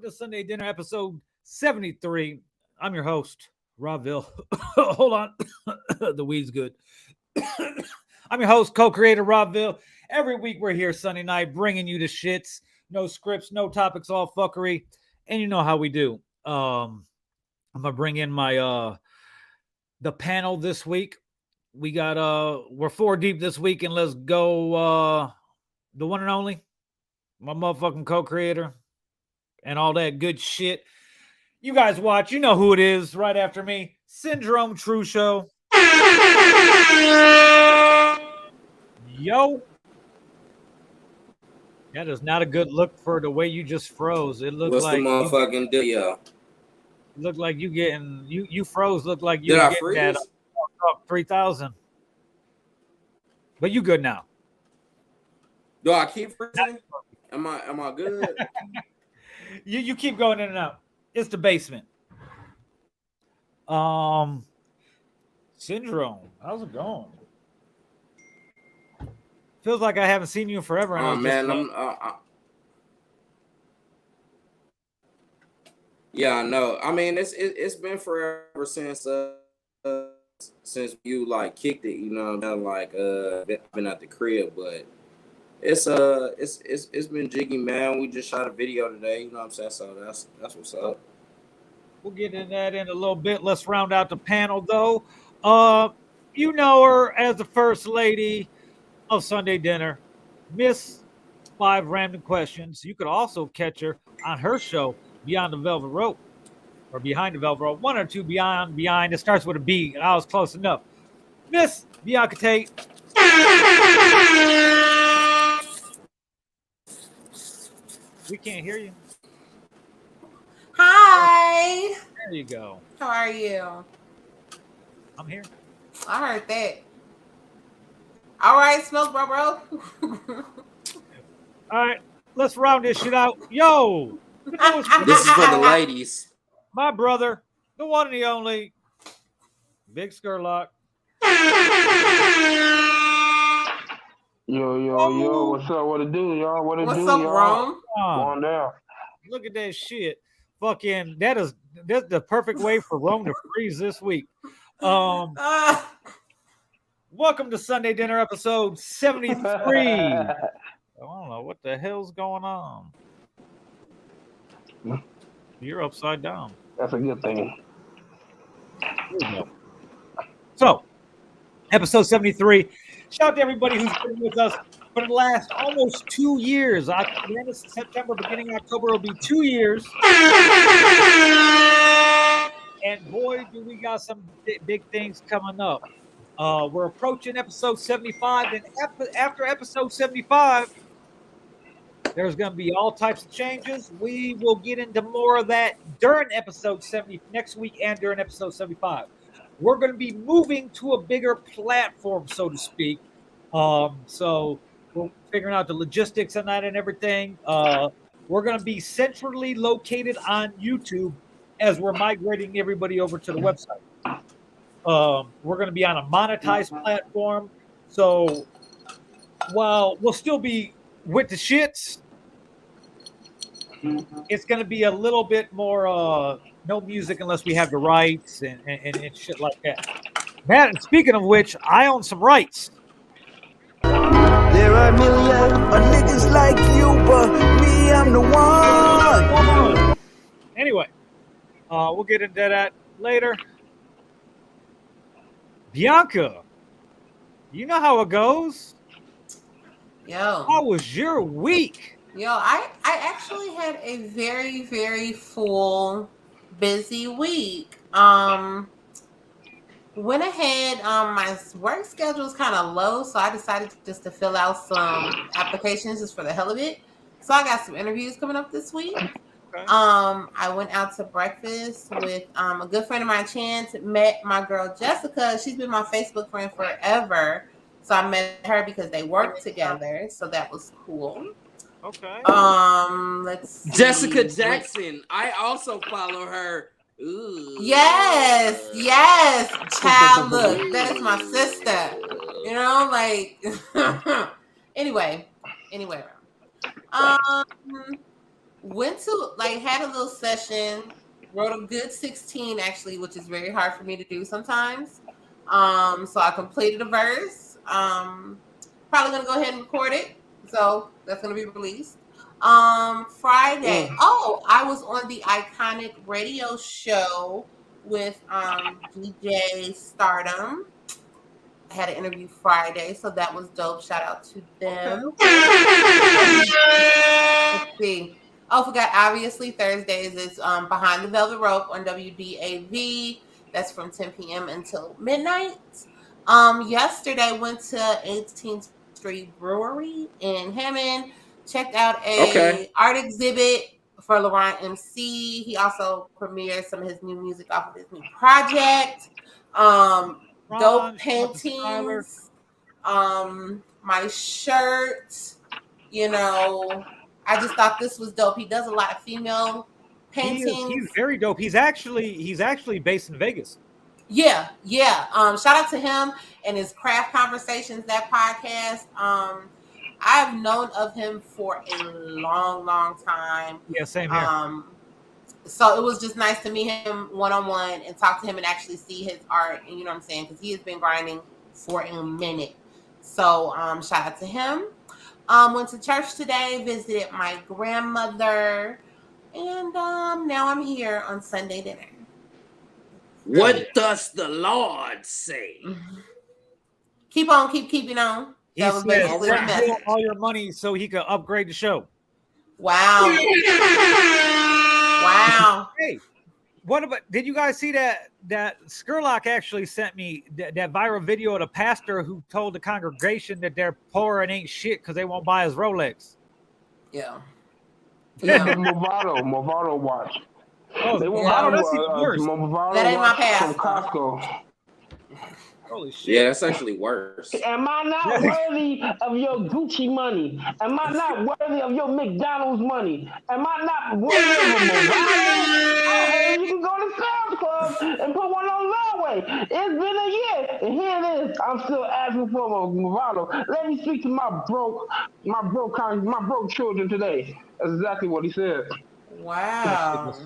to Sunday Dinner, episode 73. I'm your host, Vill. Hold on. The weed's good. I'm your host, co-creator, Vill. Every week we're here Sunday night bringing you the shits. No scripts, no topics, all fuckery. And you know how we do. I'm going to bring in my the panel this week. We got we're 4 deep this week, and let's go the one and only, my motherfucking co-creator and all that good shit. You guys watch, you know who it is right after me. Syndrome True Show. Yo. That is not a good look for the way you just froze. It looked What's like the motherfucking deal? Looked like you getting you froze. Looked like you Did I getting freeze? that 3,000. But you good now. Do I keep freezing? Am I good? You keep going in and out. It's the basement. Syndrome. How's it going? Feels like I haven't seen you in forever. And Oh man, yeah, I know. I mean, it's been forever since you like kicked it. You know, like been at the crib, but it's been jiggy, man. We just shot a video today. You know what I'm saying? So that's what's up. We'll get into that in a little bit. Let's round out the panel, though. You know her as the first lady of Sunday Dinner, Miss 5 Random Questions. You could also catch her on her show, Beyond the Velvet Rope, or Behind the Velvet Rope. 1 or 2 behind. It starts with a B. I was close enough. Miss Bianca Tate. We can't hear you. Hi. There you go. How are you? I'm here. I heard that. All right, smoke, bro. All right, let's round this shit out. Yo, this is for the ladies. My brother, the one and the only, Big Scurlock. Yo, what's up? What it do, y'all? What's up, Rome? Going down. Look at that shit. Fucking, that's the perfect way for Rome to freeze this week. Welcome to Sunday Dinner, episode 73. I don't know what the hell's going on. You're upside down. That's a good thing. So, episode 73. Shout out to everybody who's been with us for the last almost 2 years. The end of September, beginning of October will be 2 years. And boy, do we got some big things coming up. We're approaching episode 75, and after episode 75, there's going to be all types of changes. We will get into more of that during episode 70 next week and during episode 75. We're going to be moving to a bigger platform, so to speak. So we're figuring out the logistics on that and everything. We're going to be centrally located on YouTube as we're migrating everybody over to the website. We're going to be on a monetized platform. So while we'll still be with the shits, it's going to be a little bit more no music unless we have the rights and shit like that. Man, and speaking of which, I own some rights. There are millions of niggas like you, but me, I'm the one. Anyway, we'll get into that later. Bianca, you know how it goes. Yo. How was your week? Yo, I actually had a very, very full, busy week. Went ahead, my work schedule is kind of low, so I decided just to fill out some applications just for the hell of it. So I got some interviews coming up this week. Okay. I went out to breakfast with a good friend of mine, Chance. Met my girl Jessica. She's been my Facebook friend forever. So I met her because they work together. So that was cool. Okay. Let's see. Jessica Jackson. I also follow her. Ooh. Yes. Child, look, that is my sister. You know, like anyway. Went to had a little session, wrote a good 16 actually, which is very hard for me to do sometimes. So I completed a verse. Probably gonna go ahead and record it. So that's gonna be released. Friday. Oh, I was on the Iconic radio show with DJ Stardom. I had an interview Friday, so that was dope. Shout out to them. Let's see. Oh, forgot. Obviously, Thursdays is Behind the Velvet Rope on WDAV. That's from 10 p.m. until midnight. Yesterday went to 18th Street Brewery in Hammond. Checked out a art exhibit for Laurent MC. He also premiered some of his new music off of his new project. Dope paintings. My shirt. I just thought this was dope. He does a lot of female paintings. He's very dope. He's actually based in Vegas. Yeah. Shout out to him and his Craft Conversations, that podcast. I've known of him for a long, long time. Yeah, same here. So it was just nice to meet him one-on-one and talk to him and actually see his art. And you know what I'm saying? Because he has been grinding for a minute. So shout out to him. Went to church today, visited my grandmother, and now I'm here on Sunday dinner. What does the Lord say? Keep on, keeping on. That was basically the message. All your money so he could upgrade the show. Wow. Wow. Hey, what about? Did you guys see that Scurlock actually sent me that viral video of the pastor who told the congregation that they're poor and ain't shit because they won't buy his Rolex? Yeah. Movado watch. Oh, they Movado, that's even worse. That ain't my pass. From Costco. Holy shit. Yeah, that's actually worse. Am I not worthy of your Gucci money? Am I not worthy of your McDonald's money? Am I not worthy of a Movado? Hey, you can go to Sam's Club and put one on Norway. It's been a year, and here it is. I'm still asking for a Movado. Let me speak to my broke children today. That's exactly what he said. Wow. It was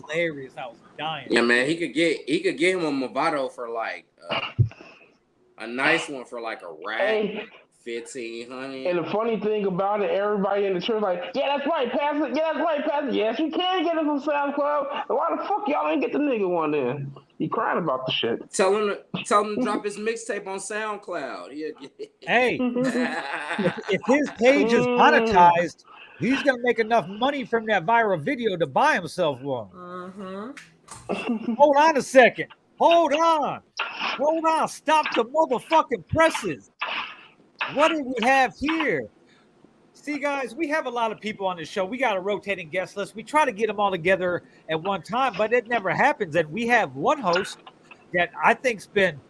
hilarious. I was dying. Yeah, man, he could get him a Movado for like a nice one for like a rack, 1,500. And the funny thing about it, everybody in the church like, yeah, that's right, Pastor. Yeah, that's right, Pastor. Yes, you can get it from Sam's Club. Why the fuck y'all ain't get the nigga one then? He crying about the shit. Tell him to drop his mixtape on SoundCloud. Hey, if his page is monetized, he's gonna make enough money from that viral video to buy himself one. Hold on a second. Hold on. Stop the motherfucking presses. What do we have here? See, guys, we have a lot of people on the show. We got a rotating guest list. We try to get them all together at one time, but it never happens. And we have one host that I think's been.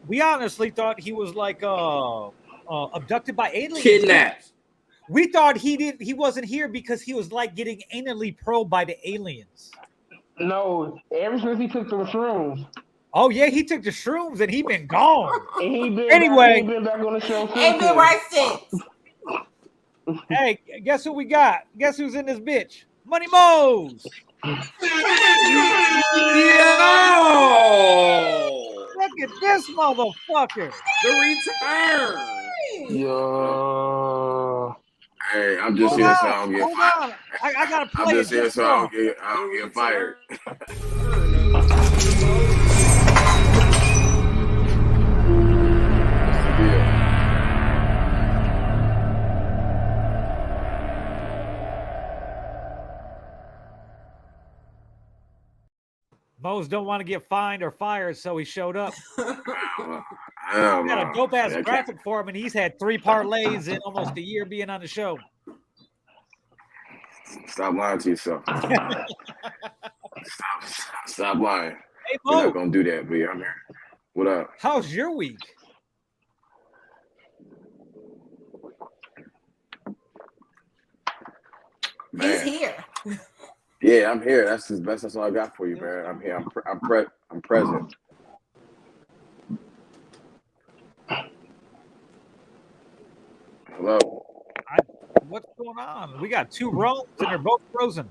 We honestly thought he was like abducted by aliens. Kidnapped. We thought he wasn't here because he was like getting anally probed by the aliens. No, ever since he took the shrooms. Oh yeah, he took the shrooms and he been gone. And he been back on the show. Ain't been right since. Hey, guess who we got? Guess who's in this bitch? Money Mose. Yo! Look at this motherfucker. The return. Yo. Hey, I'm just here so I don't get fired. I gotta play. I'm just here so I don't get fired. Mose don't want to get fined or fired, so he showed up. We got got a dope ass graphic for him, and he's had 3 parlays in almost a year being on the show. Stop lying to yourself. Stop lying. Hey, We're Mo, not gonna do that, but yeah, I'm here. What up? how's your week? Man. He's here. Yeah, I'm here. That's his best. That's all I got for you, man. I'm here. I'm present. Hello. What's going on? We got 2 Romes and they're both frozen.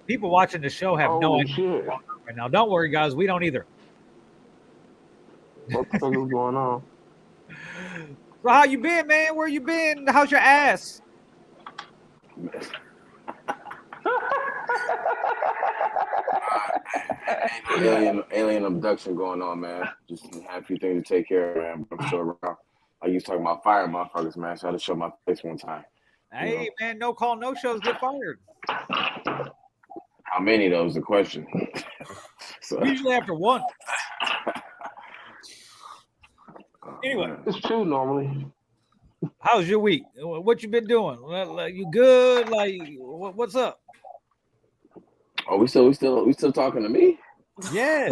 People watching the show have no Holy idea shit. right now. Don't worry, guys. We don't either. What the fuck is going on? So how you been, man? Where you been? How's your ass? Alien abduction going on, man. Just have a few things to take care of, man. But I'm sure I used to talk about fire motherfuckers, man. So I had to show my face one time. Hey, man, no call, no shows get fired. How many, though, is the question. So, Usually after 1. Anyway, It's 2 normally. how's your week? What you been doing? Like, you good? Like, what's up? oh, we still talking to me? Yeah.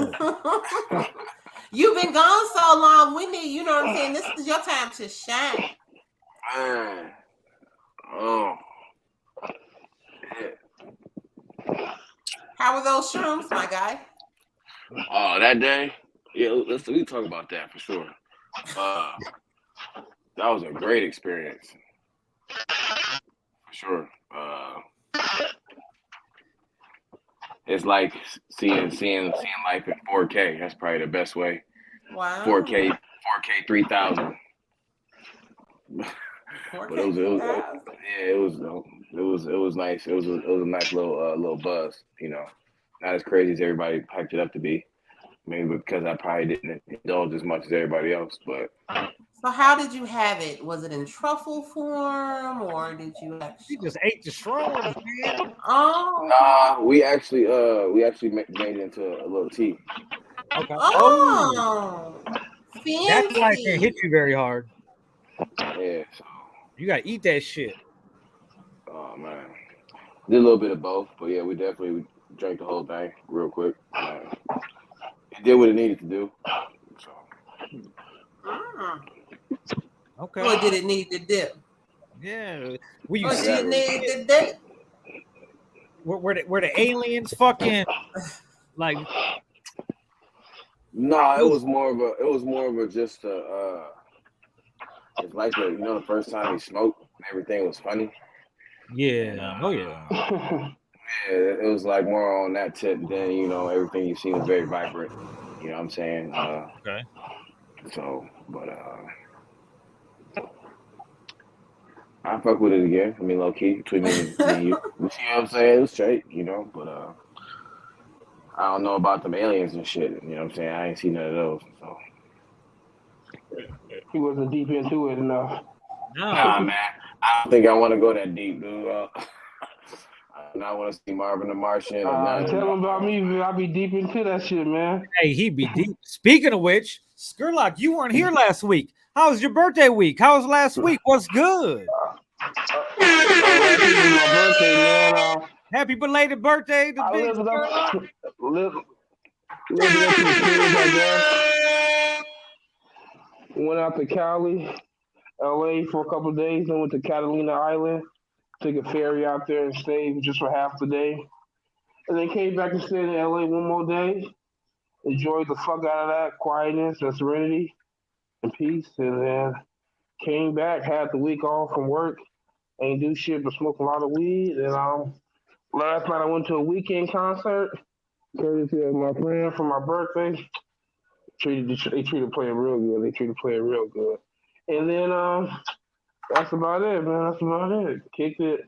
You've been gone so long. We need, you know what I'm saying? This is your time to shine. Man. Oh. Yeah. How were those shrooms, my guy? Oh, that day? Yeah, we talk about that for sure. That was a great experience. For sure. It's like seeing life in 4K. That's probably the best way. Wow. 4K 3000. But it was nice. It was a nice little buzz, you know. Not as crazy as everybody hyped it up to be. Maybe because I probably didn't indulge as much as everybody else, but. So how did you have it? Was it in truffle form, or did you actually? You just ate the shrooms, man. Oh. Nah, we actually made it into a little tea. Okay. Oh. That's why it can't hit you very hard. Yeah. You gotta eat that shit. Oh man, did a little bit of both, but yeah, we definitely drank the whole thing real quick. It did what it needed to do. So. Okay. Or did it need to dip? Yeah. Were you Or did it seeing need to dip? were the aliens fucking like? No, it was more of a just it's like the first time we smoked and everything was funny. Yeah. Oh yeah. Yeah, it was like more on that tip than everything you seen was very vibrant. You know what I'm saying? Okay. So, but I fuck with it again. I mean, low key between me and you. You see what I'm saying? It was straight, but I don't know about them aliens and shit. You know what I'm saying? I ain't seen none of those. So He wasn't deep into it enough. nah, man. I don't think I want to go that deep, dude. I don't want to see Marvin the Martian. Tell him about me, man. I'll be deep into that shit, man. Hey, he be deep. Speaking of which, Scurlock, you weren't here last week. How was your birthday week? How was last week? What's good? Last week was my birthday, man. Happy belated birthday to I Big lived Scurlock. up to the kids, I guess. Went out to Cali, LA for a couple of days, then went to Catalina Island. Took a ferry out there and stayed just for half the day. And then came back and stayed in LA one more day. Enjoyed the fuck out of that quietness and serenity and peace. And then came back, had the week off from work. Ain't do shit but smoke a lot of weed. And last night I went to a Weeknd concert. Courtesy of my friend for my birthday. They treated player real good. And then that's about it, man. That's about it. Kicked it.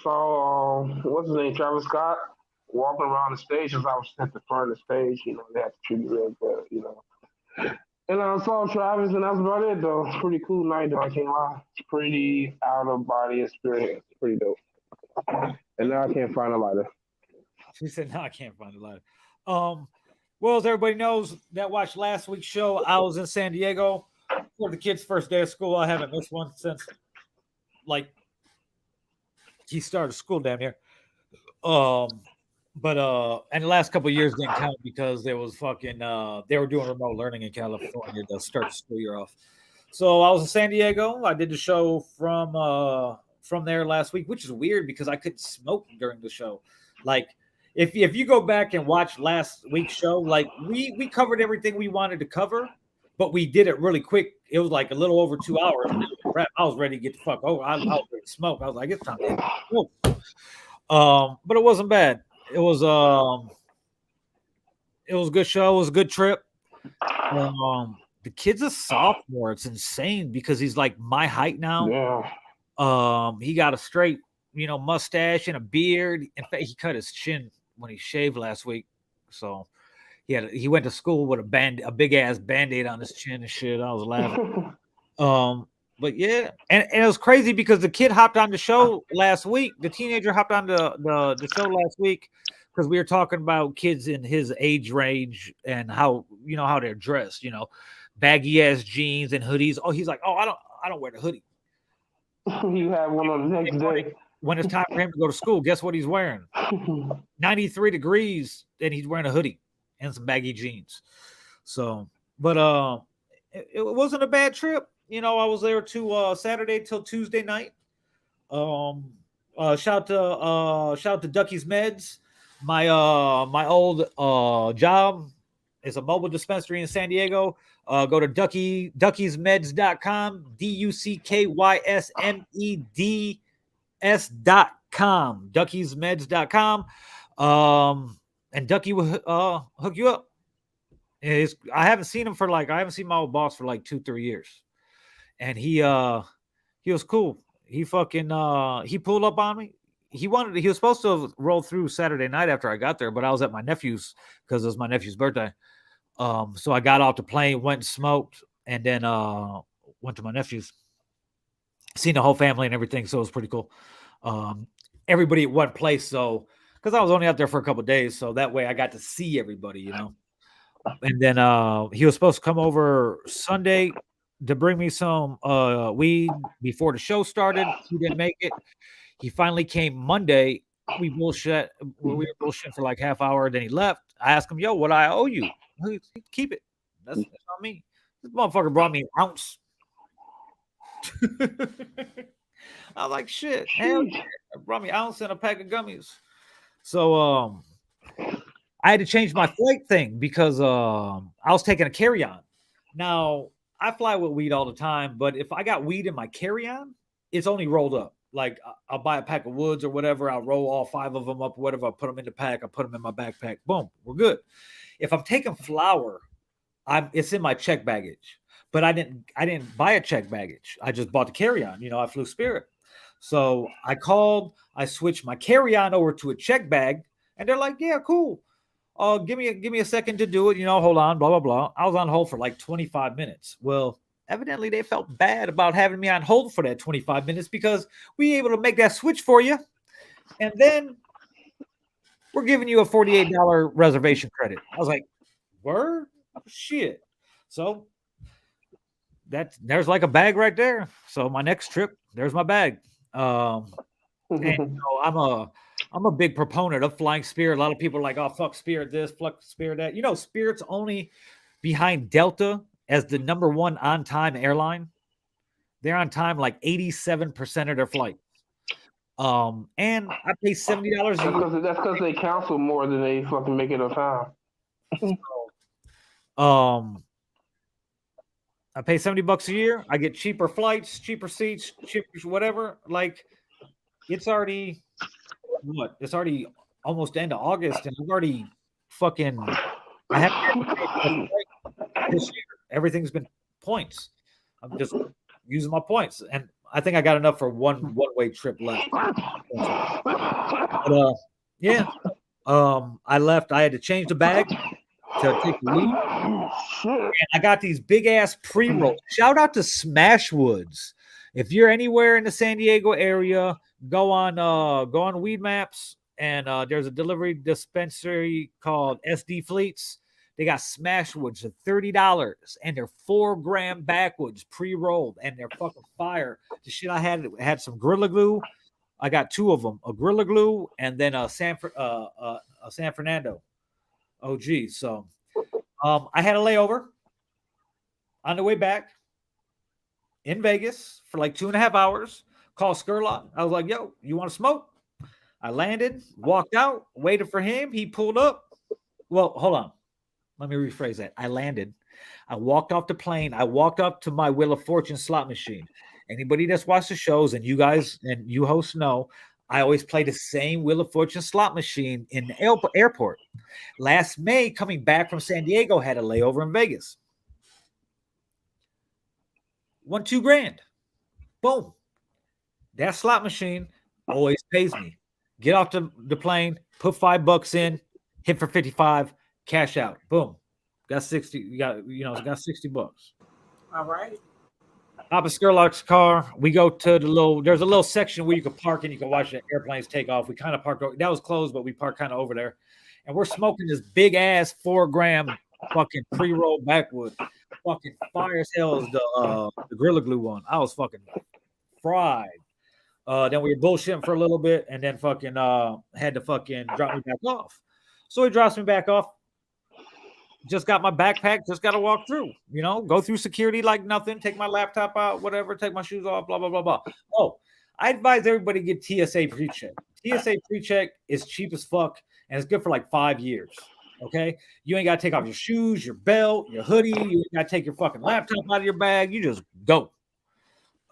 Saw what's his name, Travis Scott, walking around the stage as I was at the front of the stage. They had to treat me real good, And I saw Travis, and that's about it, though. Pretty cool night, though. I can't lie. It's pretty out of body experience. Pretty dope. And now I can't find a lighter. She said, "No, I can't find a lighter." Well, as everybody knows that watched last week's show, I was in San Diego for the kids' first day of school. I haven't missed one since, he started school down here. And the last couple of years didn't count because there was they were doing remote learning in California to start the school year off. So I was in San Diego. I did the show from there last week, which is weird because I couldn't smoke during the show. If you go back and watch last week's show, we covered everything we wanted to cover, but we did it really quick. It was like a little over 2 hours. And I was ready to get the fuck over. I was ready to smoke. I was like, it's time to smoke. But it wasn't bad. It was a good show. It was a good trip. The kid's a sophomore. It's insane because he's like my height now. Yeah. He got a straight, mustache and a beard. In fact, he cut his chin when he shaved last week. So he went to school with a big ass band-aid on his chin and shit. I was laughing. But yeah, and it was crazy because the kid hopped on the show last week. The teenager hopped on the show last week because we were talking about kids in his age range and how they're dressed, baggy ass jeans and hoodies. Oh, he's like, oh, I don't wear the hoodie. You have one on the next day. When it's time for him to go to school, guess what he's wearing? 93 degrees, and he's wearing a hoodie and some baggy jeans. So, but it wasn't a bad trip. I was there to Saturday till Tuesday night. Shout out to Ducky's Meds. My old job is a mobile dispensary in San Diego. Go to duckysmeds.com, duckysmeds.com, duckysmeds.com. And Ducky will hook you up. I haven't seen him I haven't seen my old boss for like 2-3 years. And he was cool. He fucking he pulled up on me. He was supposed to roll through Saturday night after I got there, but I was at my nephew's because it was my nephew's birthday. So I got off the plane, went and smoked, and then went to my nephew's. Seen the whole family and everything, so it was pretty cool. Everybody at one place, so because I was only out there for a couple of days, so that way I got to see everybody, And then he was supposed to come over Sunday to bring me some weed before the show started. He didn't make it. He finally came Monday. We were bullshitting for like half hour. Then he left. I asked him, yo, what I owe you? Keep it. That's not me. This motherfucker brought me an ounce. I was like, shit. Hell yeah. Brought me an ounce and a pack of gummies. So I had to change my flight thing because I was taking a carry-on. Now, I fly with weed all the time, but if I got weed in my carry-on, it's only rolled up. Like I'll buy a pack of woods or whatever. I'll roll all 5 of them up, whatever. I'll put them in the pack. I put them in my backpack. Boom, we're good. If I'm taking flour, it's in my check baggage. But I didn't buy a check baggage. I just bought the carry-on. I flew Spirit. So I called. I switched my carry-on over to a check bag, and they're like, "Yeah, cool. Give me a second to do it. Hold on, blah blah blah." I was on hold for like 25 minutes. Well, evidently they felt bad about having me on hold for that 25 minutes because we able to make that switch for you, and then we're giving you a $48 reservation credit. I was like, "Word? Shit." So there's like a bag right there. So my next trip, there's my bag. And I'm a big proponent of flying Spirit. A lot of people are like, oh, fuck Spirit this, fuck Spirit that. Spirit's only behind Delta as the number 1 on-time airline. They're on time like 87% of their flights. And I pay $70 a year. That's because they cancel more than they fucking make it on time. I pay $70 a year. I get cheaper flights, cheaper seats, cheaper whatever. Like, it's already It's already almost the end of August, and I've already I haven't this year. Everything's been points. I'm just using my points, and I think I got enough for one-way trip left. But yeah, I left. I had to change the bag to take the lead. And I got these big ass pre-rolls. Shout out to Smashwoods. If you're anywhere in the San Diego area, go on Weed Maps, and there's a delivery dispensary called SD Fleets. They got Smashwoods at $30, and they're 4-gram backwoods pre-rolled, and they're fucking fire. The shit I had some Gorilla Glue. I got 2 of them, a Gorilla Glue and then a San Fernando OG. So I had a layover on the way back in Vegas for like 2.5 hours. Called Scurlock. I was like, yo, you want to smoke? I landed, walked out, waited for him. He pulled up. Well, hold on. Let me rephrase that. I landed. I walked off the plane. I walked up to my Wheel of Fortune slot machine. Anybody that's watched the shows, and you guys and you hosts know, I always play the same Wheel of Fortune slot machine in the airport. Last May, coming back from San Diego, had a layover in Vegas. Won $2,000. Boom. That slot machine always pays me. Get off the plane, put $5 in, hit for 55, cash out. Boom. Got 60. Got $60. All right. Hop of Scurlock's car. We go to there's a little section where you can park and you can watch the airplanes take off. We kind of parked, that was closed, but we parked kind of over there. And we're smoking this big ass 4-gram fucking pre-roll backwood. Fucking fire as hell as the Gorilla Glue one. I was fucking fried. Then we were bullshitting for a little bit and then fucking had to fucking drop me back off. So he drops me back off. Just got my backpack, just got to walk through, go through security like nothing, take my laptop out, whatever, take my shoes off, blah, blah, blah, blah. Oh, I advise everybody to get TSA pre-check. TSA pre-check is cheap as fuck, and it's good for like 5 years, okay? You ain't got to take off your shoes, your belt, your hoodie. You ain't got to take your fucking laptop out of your bag. You just go.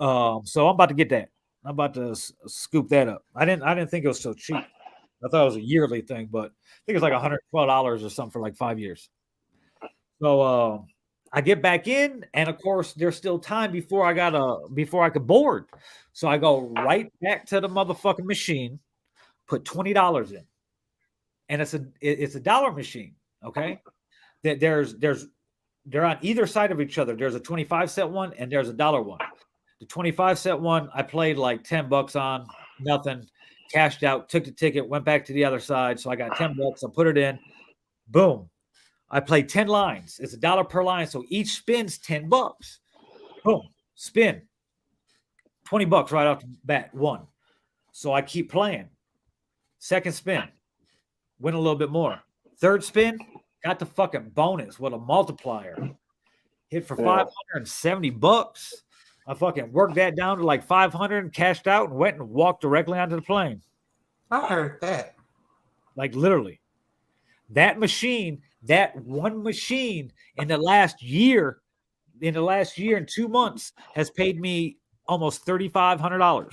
So I'm about to get that. I'm about to scoop that up. I didn't think it was so cheap. I thought it was a yearly thing, but I think it's like $112 or something for like 5 years. So I get back in, and of course, there's still time before I could board. So I go right back to the motherfucking machine, put $20 in, and it's a dollar machine. Okay, they're on either side of each other. There's a 25-cent one and there's a dollar one. The 25-cent one I played like $10 on, nothing, cashed out, took the ticket, went back to the other side. So I got $10. I put it in, boom. I played 10 lines. It's $1 per line. So each spin's $10. Boom. Spin. $20 right off the bat. One. So I keep playing. Second spin. Win a little bit more. Third spin. Got the fucking bonus with a multiplier. Hit for $570. I fucking worked that down to like 500 and cashed out and went and walked directly onto the plane. I heard that. Like literally. That machine, that one machine in the last year and 2 months has paid me almost $3,500.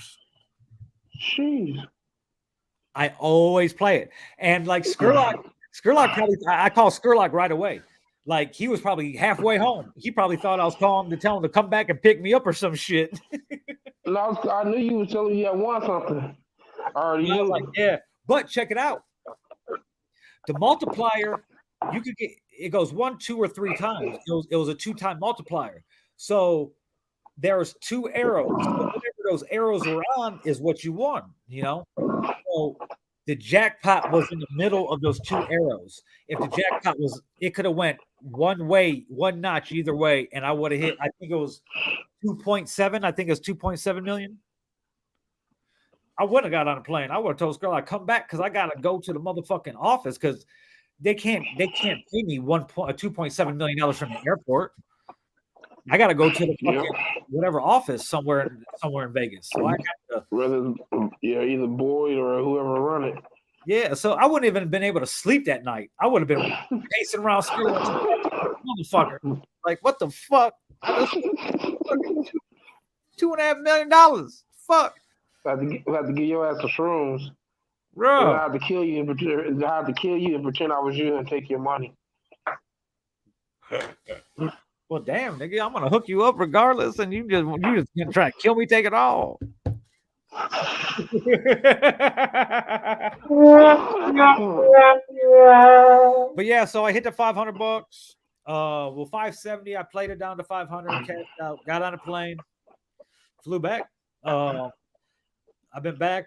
Jeez. I always play it. And like Scurlock probably, I call Scurlock right away. Like he was probably halfway home. He probably thought I was calling to tell him to come back and pick me up or some shit. No, I knew you were telling me you had won something. I already knew. Like, yeah, but check it out. The multiplier, you could get it goes 1, 2, or 3 times. It was a 2-time multiplier. So there's 2 arrows. So whatever those arrows were on is what you won, So the jackpot was in the middle of those 2 arrows. If the jackpot it could have went one way, one notch either way, and I would have hit, I think it was 2.7. I think it was 2.7 million. I wouldn't have got on a plane. I would have told Scurlock, come back because I gotta go to the motherfucking office because they can't pay me $2.7 million from the airport. I gotta go to the fucking whatever office somewhere in Vegas. So I got to either Boyd or whoever run it. Yeah, so I wouldn't even have been able to sleep that night. I would have been pacing around school, motherfucker. Like, what the fuck? $2.5 million. Fuck. I have to give your ass some shrooms. Bro. I have to kill you and pretend I was you and take your money. Well, damn, nigga, I'm gonna hook you up regardless, and you just gonna try to kill me, take it all. But yeah, so I hit the $500. 570. I played it down to 500, cashed out, got on a plane, flew back. I've been back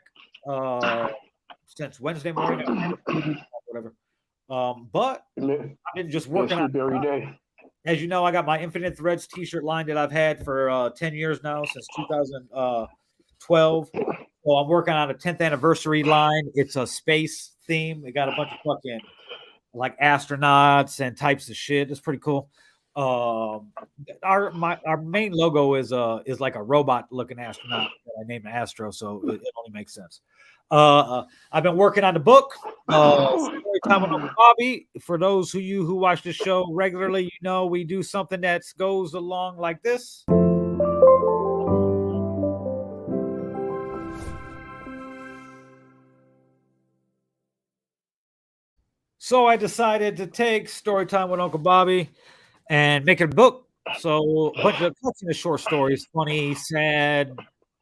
since Wednesday morning, whatever. But I've been just working on every day. As you know, I got my Infinite Threads t-shirt line that I've had for 10 years now, since 2012. So I'm working on a 10th anniversary line. It's a space theme. We got a bunch of fucking like astronauts and types of shit. It's pretty cool. Our main logo is like a robot looking astronaut that I named Astro, so it only makes sense. I've been working on the book. Story time with Uncle Bobby. For those who watch the show regularly, you know we do something that goes along like this. So I decided to take Story Time with Uncle Bobby and make it a book. So a bunch of collection of short stories, funny, sad,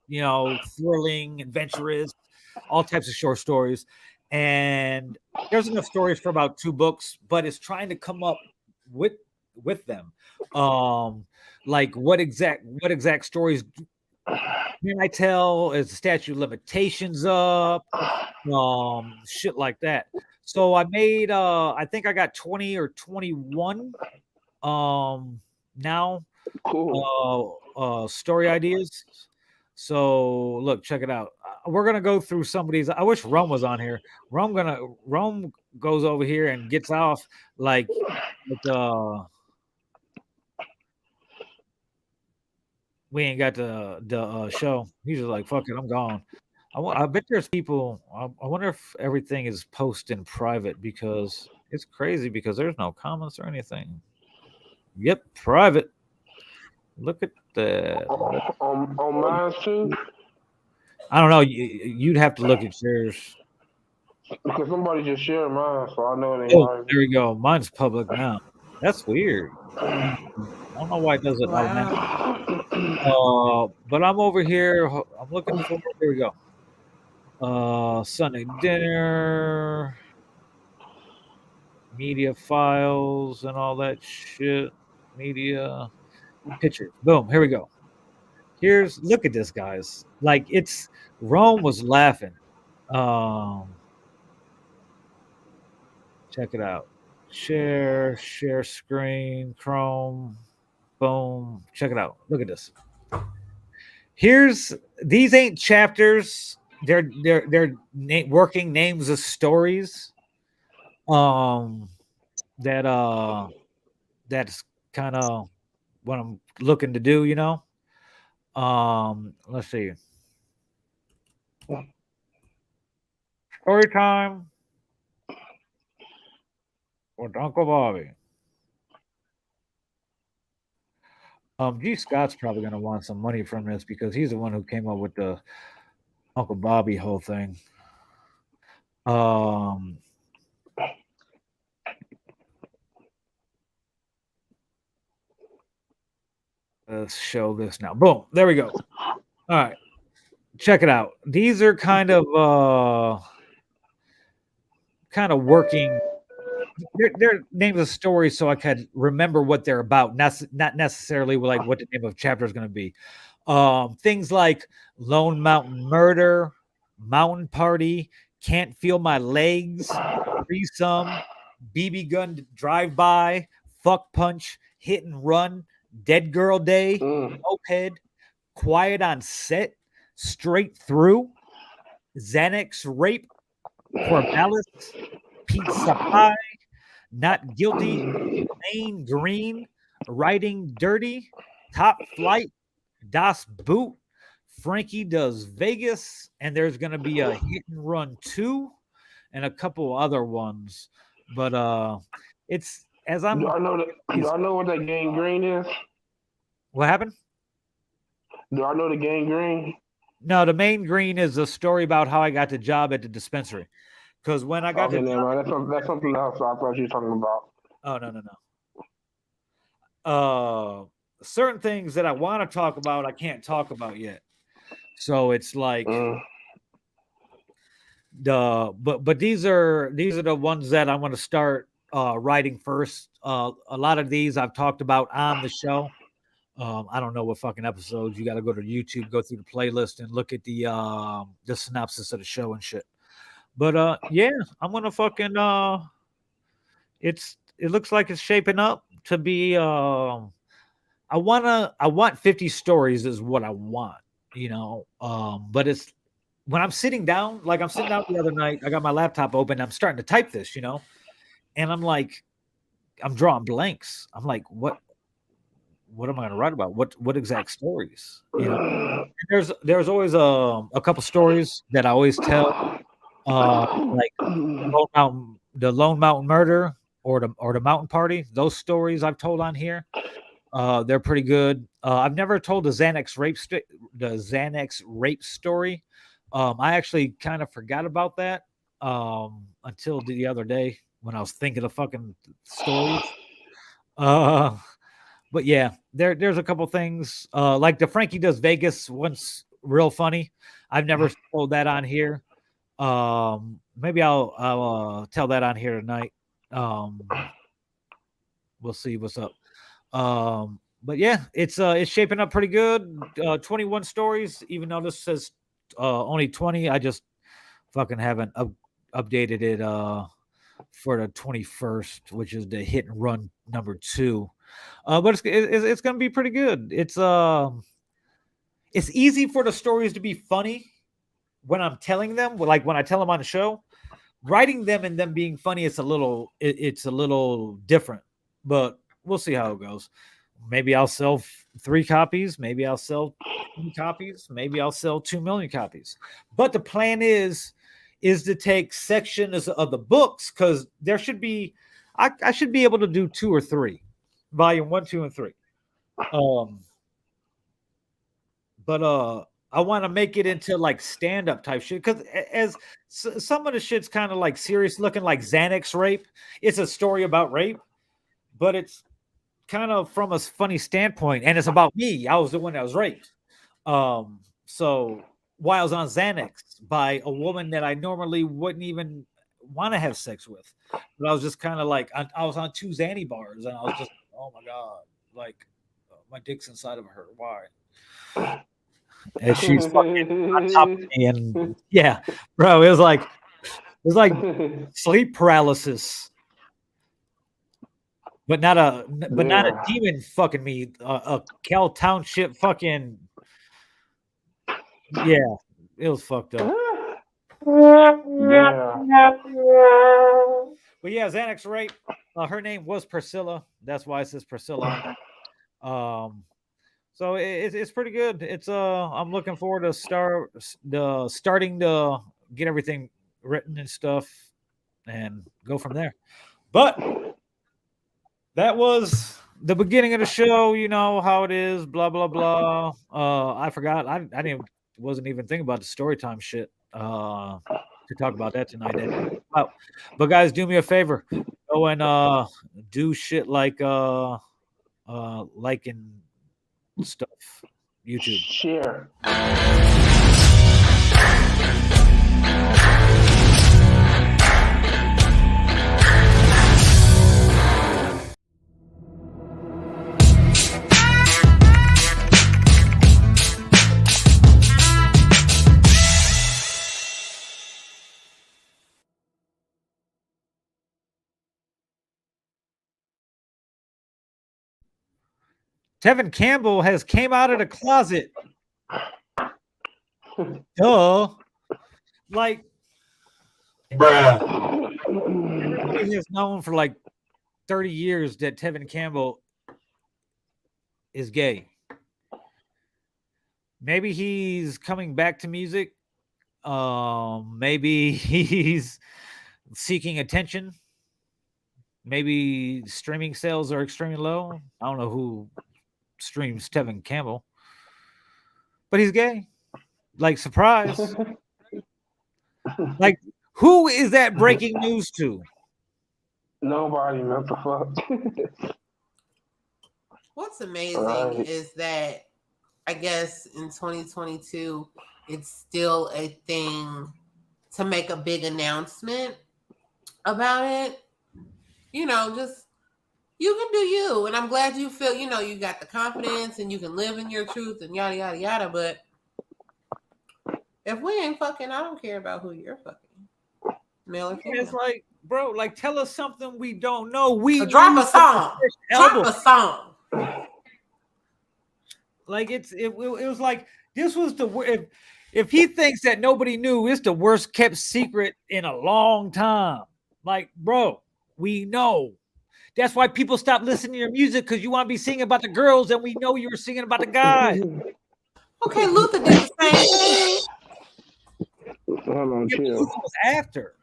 thrilling, adventurous, all types of short stories. And there's enough stories for about 2 books, but it's trying to come up with them. Like what exact stories can I tell? Is the statute of limitations up? Shit like that. So I made I think I got 20 or 21 now story ideas. So look, check it out. We're gonna go through some of these. I wish Rome was on here. Rome goes over here and gets off like we ain't got the show. He's just like, fuck it, I'm gone. I bet there's people. I wonder if everything is posted in private because it's crazy because there's no comments or anything. Yep, private. Look at that. On mine too. I don't know. You'd have to look at yours. Because somebody just shared mine, so I know it ain't Oh, there we go. Mine's public now. That's weird. I don't know why it does it automatically. But I'm over here. I'm looking for. Here we go. Sunday dinner, media files, and all that shit. Media pictures. Boom. Here we go. Look at this, guys. Like Rome was laughing. Check it out. Share screen, Chrome, boom. Check it out. Look at this. These ain't chapters. They're working names of stories. That's kind of what I'm looking to do, Let's see. Story time with Uncle Bobby. G. Scott's probably going to want some money from this because he's the one who came up with the Uncle Bobby whole thing. Let's show this now. Boom. There we go. All right. Check it out. These are kind of working. They're names of stories so I could remember what they're about, not necessarily like what the name of chapter is going to be. Things like Lone Mountain Murder, Mountain Party, Can't Feel My Legs, Threesome, BB Gun Drive-By, Fuck Punch, Hit and Run, Dead Girl Day, Moped, Quiet on Set, Straight Through, Xanax Rape, Corvallis, Pizza Pie, Not Guilty, Main Green, Riding Dirty, Top Flight, Das Boot, Frankie Does Vegas, and there's going to be a Hit and Run 2 and a couple other ones. But it's as I'm. Do I know what that Gang Green is? What happened? Do I know the Gang Green? No, the Main Green is a story about how I got the job at the dispensary. Because when I got that's something else I thought you were talking about. Oh, no. Certain things that I want to talk about, I can't talk about yet. So it's like but these are the ones that I want to start writing first. A lot of these I've talked about on the show. I don't know what fucking episodes. You got to go to YouTube, go through the playlist, and look at the synopsis of the show and shit. But yeah, I'm gonna fucking it looks like it's shaping up to be I want 50 stories is what I want, but it's when I'm sitting down, like I'm sitting down the other night, I got my laptop open, I'm starting to type this, and I'm like, I'm drawing blanks. I'm like, what what am I going to write about? What exact stories? You know, there's always a couple stories that I always tell, like the Lone Mountain Murder or the Mountain Party. Those stories I've told on here. They're pretty good. I've never told the Xanax rape story. I actually kind of forgot about that until the other day when I was thinking of fucking stories. But yeah, there's a couple things like the Frankie Does Vegas one's real funny. I've never told that on here. Maybe I'll tell that on here tonight. We'll see what's up. But yeah, it's shaping up pretty good. 21 stories, even though this says only 20. I just fucking haven't updated it for the 21st, which is the hit and run number 2. But it's gonna be pretty good. It's easy for the stories to be funny when I'm telling them, like when I tell them on the show. Writing them and them being funny, it's a little different, but we'll see how it goes. Maybe I'll sell 3 copies. Maybe I'll sell 2 copies. Maybe I'll sell 2 million copies. But the plan is to take sections of the books, because there should be, I should be able to do 2 or 3, volume 1, 2, and 3. But I want to make it into like stand-up type shit, because as some of the shit's kind of like serious looking, like Xanax Rape. It's a story about rape, but it's kind of from a funny standpoint, and it's about me. I was the one that was raped. So while I was on Xanax by a woman that I normally wouldn't even want to have sex with, but I was just kind of like, I was on 2 Xanny bars, and I was just, oh my god, like my dick's inside of her. Why? And she's fucking on top of me, and yeah, bro, it was like sleep paralysis, but not a demon fucking me, a Cal Township fucking, yeah, it was fucked up. Yeah. But yeah, Xanax Rape. Her name was Priscilla. That's why it says Priscilla. So it's pretty good. It's I'm looking forward to starting to get everything written and stuff, and go from there. But that was the beginning of the show. You know how it is. Blah blah blah. I forgot. I wasn't even thinking about the story time shit. To talk about that tonight. But guys, do me a favor. Go and do shit like liking stuff, YouTube. Share. Tevin Campbell has came out of the closet. Duh. Like, everybody has known for like 30 years that Tevin Campbell is gay. Maybe he's coming back to music. Maybe he's seeking attention. Maybe streaming sales are extremely low. I don't know who streams Tevin Campbell, but he's gay. Like, surprise. Like, who is that breaking news to? Nobody, what the fuck? What's amazing is that I guess in 2022, it's still a thing to make a big announcement about it. You know, just you can do you. And I'm glad you feel, you know, you got the confidence and you can live in your truth and yada, yada, yada. But if we ain't fucking, I don't care about who you're fucking. Male or female. It's like, bro, like, tell us something we don't know. Drop a song. Drop a song. Like, it was like, this was if he thinks that nobody knew, it's the worst kept secret in a long time. Like, bro, we know. That's why people stop listening to your music because you want to be singing about the girls, and we know you were singing about the guys. Okay, Luther did the same thing. Hold on, Yeah, chill. Luther was after.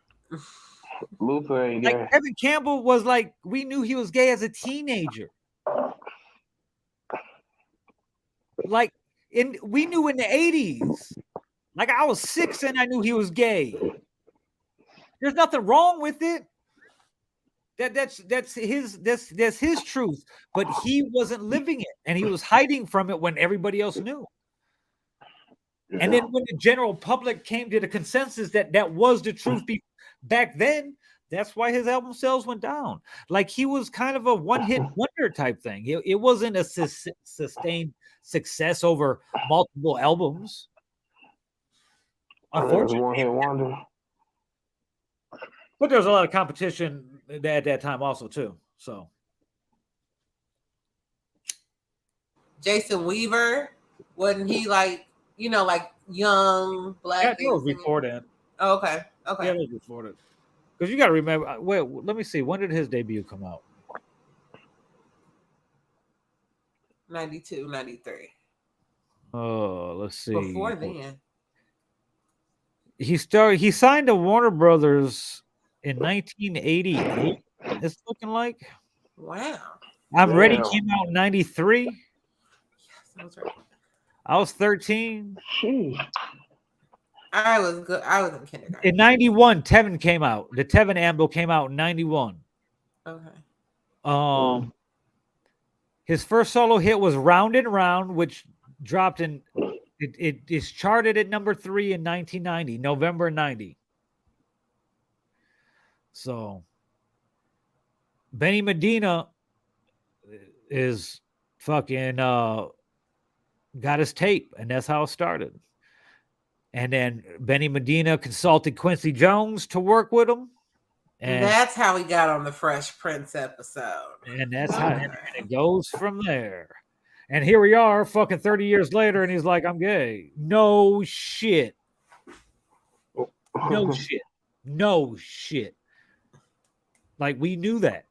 Luther ain't Like gay. Kevin Campbell was like, we knew he was gay as a teenager. Like we knew in the 80s. Like I was 6 and I knew he was gay. There's nothing wrong with it. That's his truth, but he wasn't living it, and he was hiding from it when everybody else knew. And then when the general public came to the consensus that was the truth back then, that's why his album sales went down. Like he was kind of a one-hit wonder type thing. It wasn't a sustained success over multiple albums. Unfortunately, one-hit wonder. But there's a lot of competition at that time also too. So Jason Weaver, wasn't he like, like young black? Yeah, that was before that. Oh, okay. Yeah, that was before that. Because you got to remember. Wait, let me see. When did his debut come out? 92, 93. Oh, let's see. Before then, he signed to Warner Brothers in 1988. It's looking like. Wow. I'm Ready came out in 93. Yes, that was right. I was 13. I was good. I was in kindergarten. In 91, Tevin came out. The Tevin album came out in 91. Okay. His first solo hit was Round and Round, which dropped in it is charted at number 3 in 1990, November 90. So Benny Medina is fucking got his tape, and that's how it started. And then Benny Medina consulted Quincy Jones to work with him. And that's how he got on the Fresh Prince episode. And that's how and it goes from there. And here we are, fucking 30 years later, and he's like, I'm gay. No shit. No shit. No shit. Like, we knew that.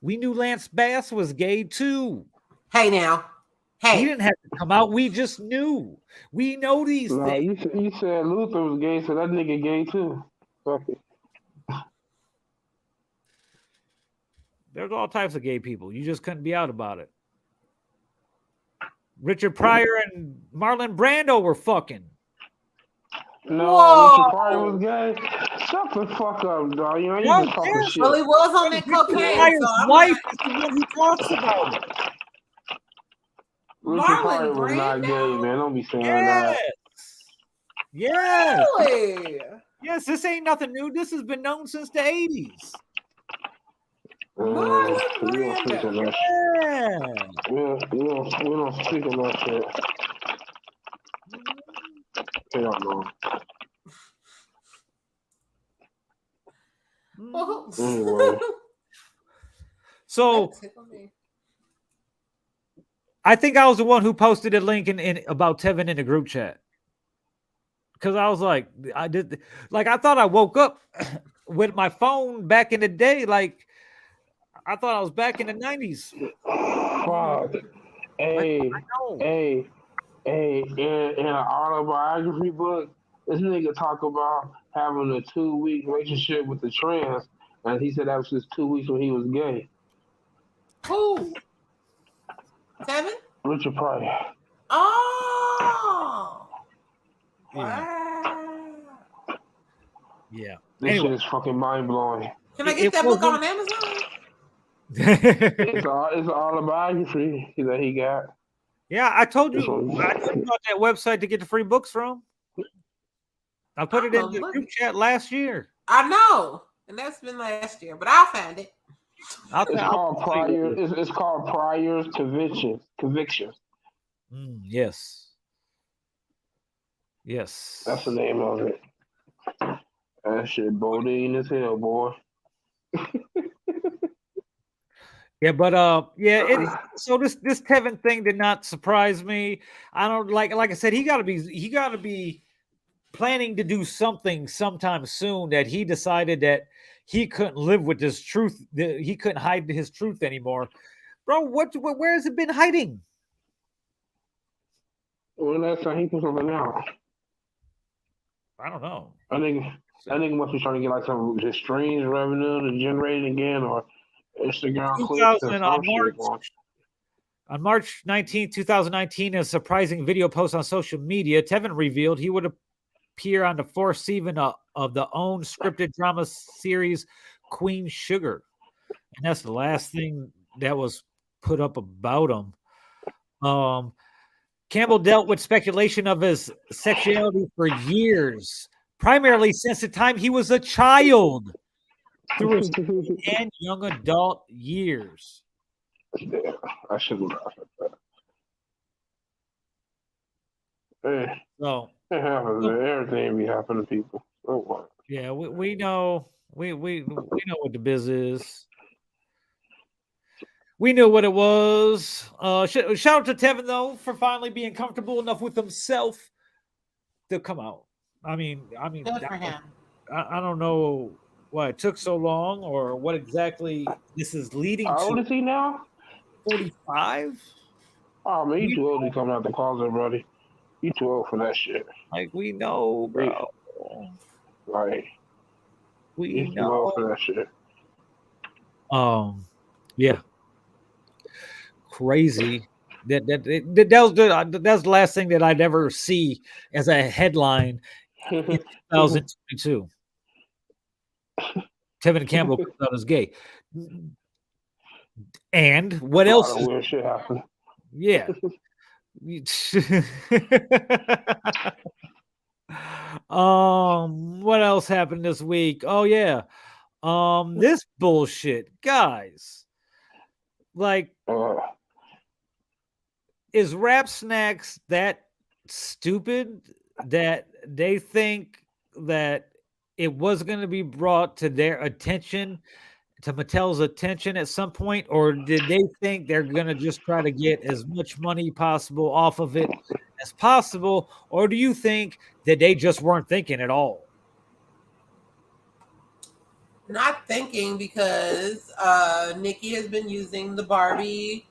We knew Lance Bass was gay too. Hey, now. Hey. He didn't have to come out. We just knew. We know these things. You said Luther was gay, so that nigga gay too. Fuck it. There's all types of gay people. You just couldn't be out about it. Richard Pryor and Marlon Brando were fucking. No, Richard Pryor was gay. Shut the fuck up, dog. You just talking shit. Well, he was on that cocaine. Pryor's wife is the one who talks about it. Richard Pryor was not gay, man. Don't be saying that. Yes. Really? Yes, this ain't nothing new. This has been known since the 80s. We don't speak on that shit. We don't speak on that shit. Hell no. Anyway. So I think I was the one who posted a link in about Tevin in the group chat. Because I was like, I thought I woke up with my phone back in the day. Like, I thought I was back in the 90s. Fuck. Hey, in an autobiography book, this nigga talk about having a 2-week relationship with the trans, and he said that was just 2 weeks when he was gay. Who? Tevin? Richard Pryor. Oh. Wow. Yeah. This shit is fucking mind blowing. Can I get that book on Amazon? It's an autobiography that he got. Yeah, I told you about that website to get the free books from. I put it in the group chat last year. I know, and that's been last year, but I'll find it. It's called Prior's Convictions. Yes. Yes. That's the name of it. That shit bodine as hell, boy. Yeah, but so this Tevin thing did not surprise me. I don't like I said, he gotta be planning to do something sometime soon that he decided that he couldn't live with this truth. He couldn't hide his truth anymore. Bro, where has it been hiding? When last time he put something out? I don't know. I think he must be trying to get like some just streams revenue to generate again, or Instagram clicks or some shit. On March 19, 2019, a surprising video post on social media, Tevin revealed he would appear on the fourth season of the own scripted drama series Queen Sugar. And that's the last thing that was put up about him. Campbell dealt with speculation of his sexuality for years, primarily since the time he was a child through his and young adult years. Yeah, I shouldn't laugh at that. Hey, So it happens. Everything be happening to people. So what? yeah, we know we know what the biz is. We knew what it was. Shout out to Tevin though for finally being comfortable enough with himself to come out. I mean, Good for him. I don't know why it took so long or what exactly this is leading to. How old is he now? 45? Oh man, you too old to come out the closet, buddy. You too old for that shit. Like we know, bro. Like we you too old for that shit. Yeah. Crazy. That was the last thing that I'd ever see as a headline in 2022. Tevin Campbell comes out as gay. And what else? Weird shit happened. Yeah. What else happened this week? Oh yeah. This bullshit, guys. Like, is Rap Snacks that stupid that they think that it was going to be brought to their attention, to Mattel's attention at some point, or did they think they're going to just try to get as much money possible off of it as possible, or do you think that they just weren't thinking at all? Not thinking, because Nikki has been using the Barbie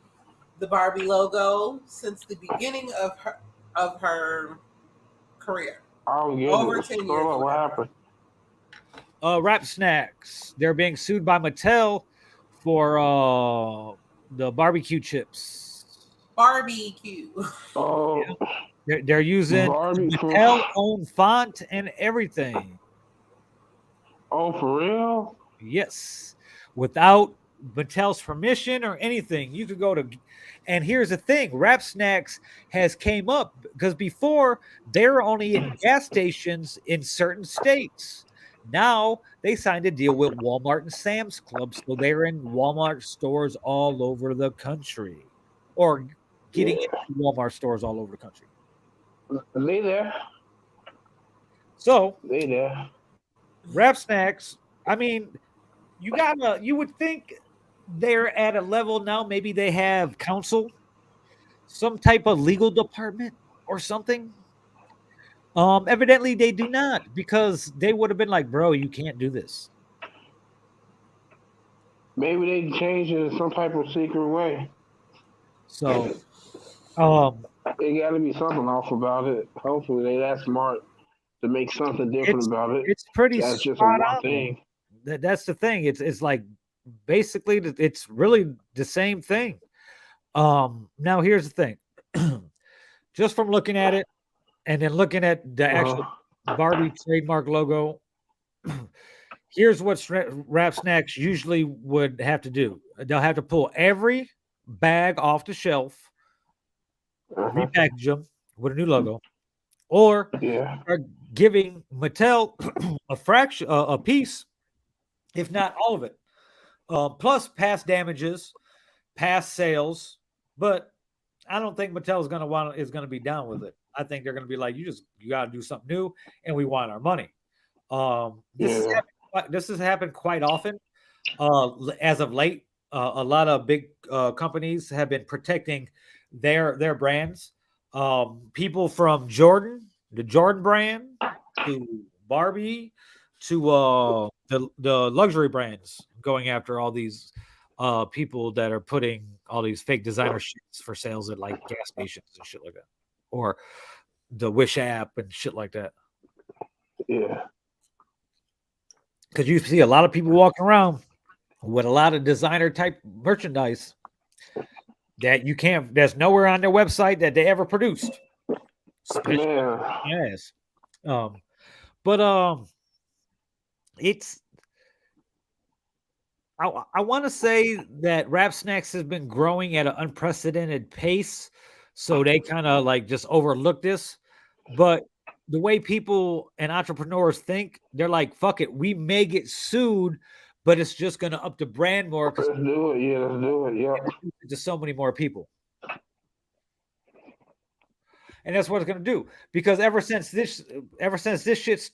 logo since the beginning of her career. Over 10 years. What happened? Rap Snacks, they're being sued by Mattel for the barbecue chips. Barbecue. Oh, they're using Mattel own font and everything. Oh, for real? Yes, without Mattel's permission or anything. You could go to, and here's the thing: Rap Snacks has came up because before they were only in gas stations in certain states. Now they signed a deal with Walmart and Sam's Club, so they're in Walmart stores all over the country, or getting into Walmart stores all over the country. They there. So they there. Rap Snacks, I mean, you would think they're at a level now, maybe they have counsel, some type of legal department or something. Evidently they do not, because they would have been like, bro, you can't do this. Maybe they changed it in some type of secret way. So, it got to be something off about it. Hopefully they that smart to make something different about it. It's pretty. That's just one thing. That's the thing. It's like basically it's really the same thing. Now here's the thing. Just from looking at it, and then looking at the actual Barbie trademark logo, here's what Rap Snacks usually would have to do. They'll have to pull every bag off the shelf, repackage them with a new logo, or are giving Mattel a piece, if not all of it, plus past damages, past sales. But I don't think Mattel is going to be down with it. I think they're going to be like, you got to do something new, and we want our money. This has happened quite often. As of late, a lot of big companies have been protecting their brands. People from Jordan, the Jordan brand, to Barbie, to the luxury brands going after all these people that are putting all these fake designer shits for sales at like gas stations and shit like that, or the Wish app and shit like that. Yeah. Because you see a lot of people walking around with a lot of designer type merchandise that you can't. That's nowhere on their website that they ever produced. Man. Yes. But it's. I want to say that Rap Snacks has been growing at an unprecedented pace, so they kind of like just overlook this. But the way people and entrepreneurs think, they're like, "Fuck it, we may get sued, but it's just going to up the brand more because Let's do it. Yeah, let's do it. Yeah. just so many more people." And that's what it's going to do, because ever since this shit's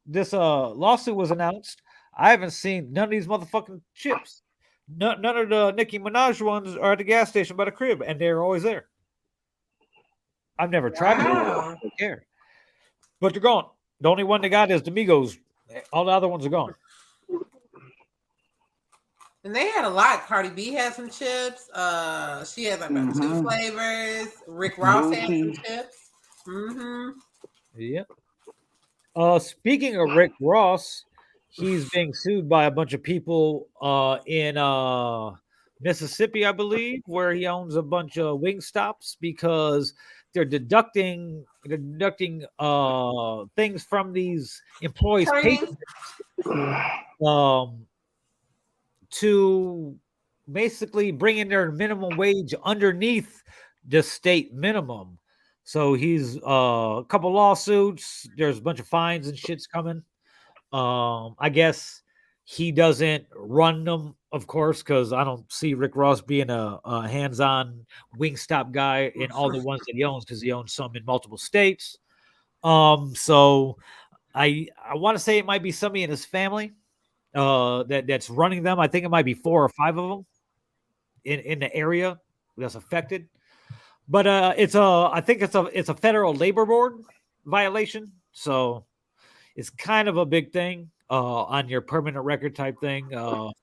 this lawsuit was announced, I haven't seen none of these motherfucking chips. None of the Nicki Minaj ones are at the gas station by the crib, and they're always there. I've never tried them. I don't care. But they're gone. The only one they got is the Migos. All the other ones are gone. And they had a lot. Cardi B had some chips. She had like about 2 flavors. Rick Ross had some chips. Yeah. Speaking of Rick Ross, he's being sued by a bunch of people in Mississippi, I believe, where he owns a bunch of wing stops because they're deducting things from these employees' paychecks to basically bringing their minimum wage underneath the state minimum. So he's a couple lawsuits. There's a bunch of fines and shit's coming. I guess he doesn't run them, of course, because I don't see Rick Ross being a hands-on Wingstop guy in all the ones that he owns, because he owns some in multiple states. So I want to say it might be somebody in his family that's running them. I think it might be 4 or 5 of them in the area that's affected. But I think it's a federal labor board violation. So it's kind of a big thing on your permanent record type thing for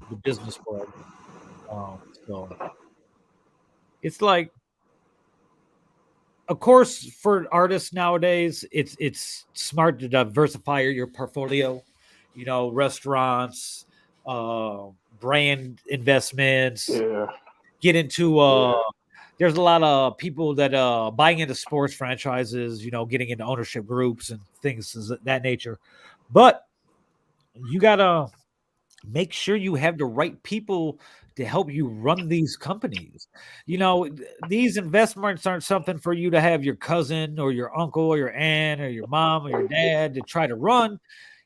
the business world. So it's like, of course, for artists nowadays, it's smart to diversify your portfolio. You know, restaurants, brand investments. Yeah. Get into there's a lot of people that buying into sports franchises, you know, getting into ownership groups and things of that nature. But you gotta make sure you have the right people to help you run these companies. You know, these investments aren't something for you to have your cousin or your uncle or your aunt or your mom or your dad to try to run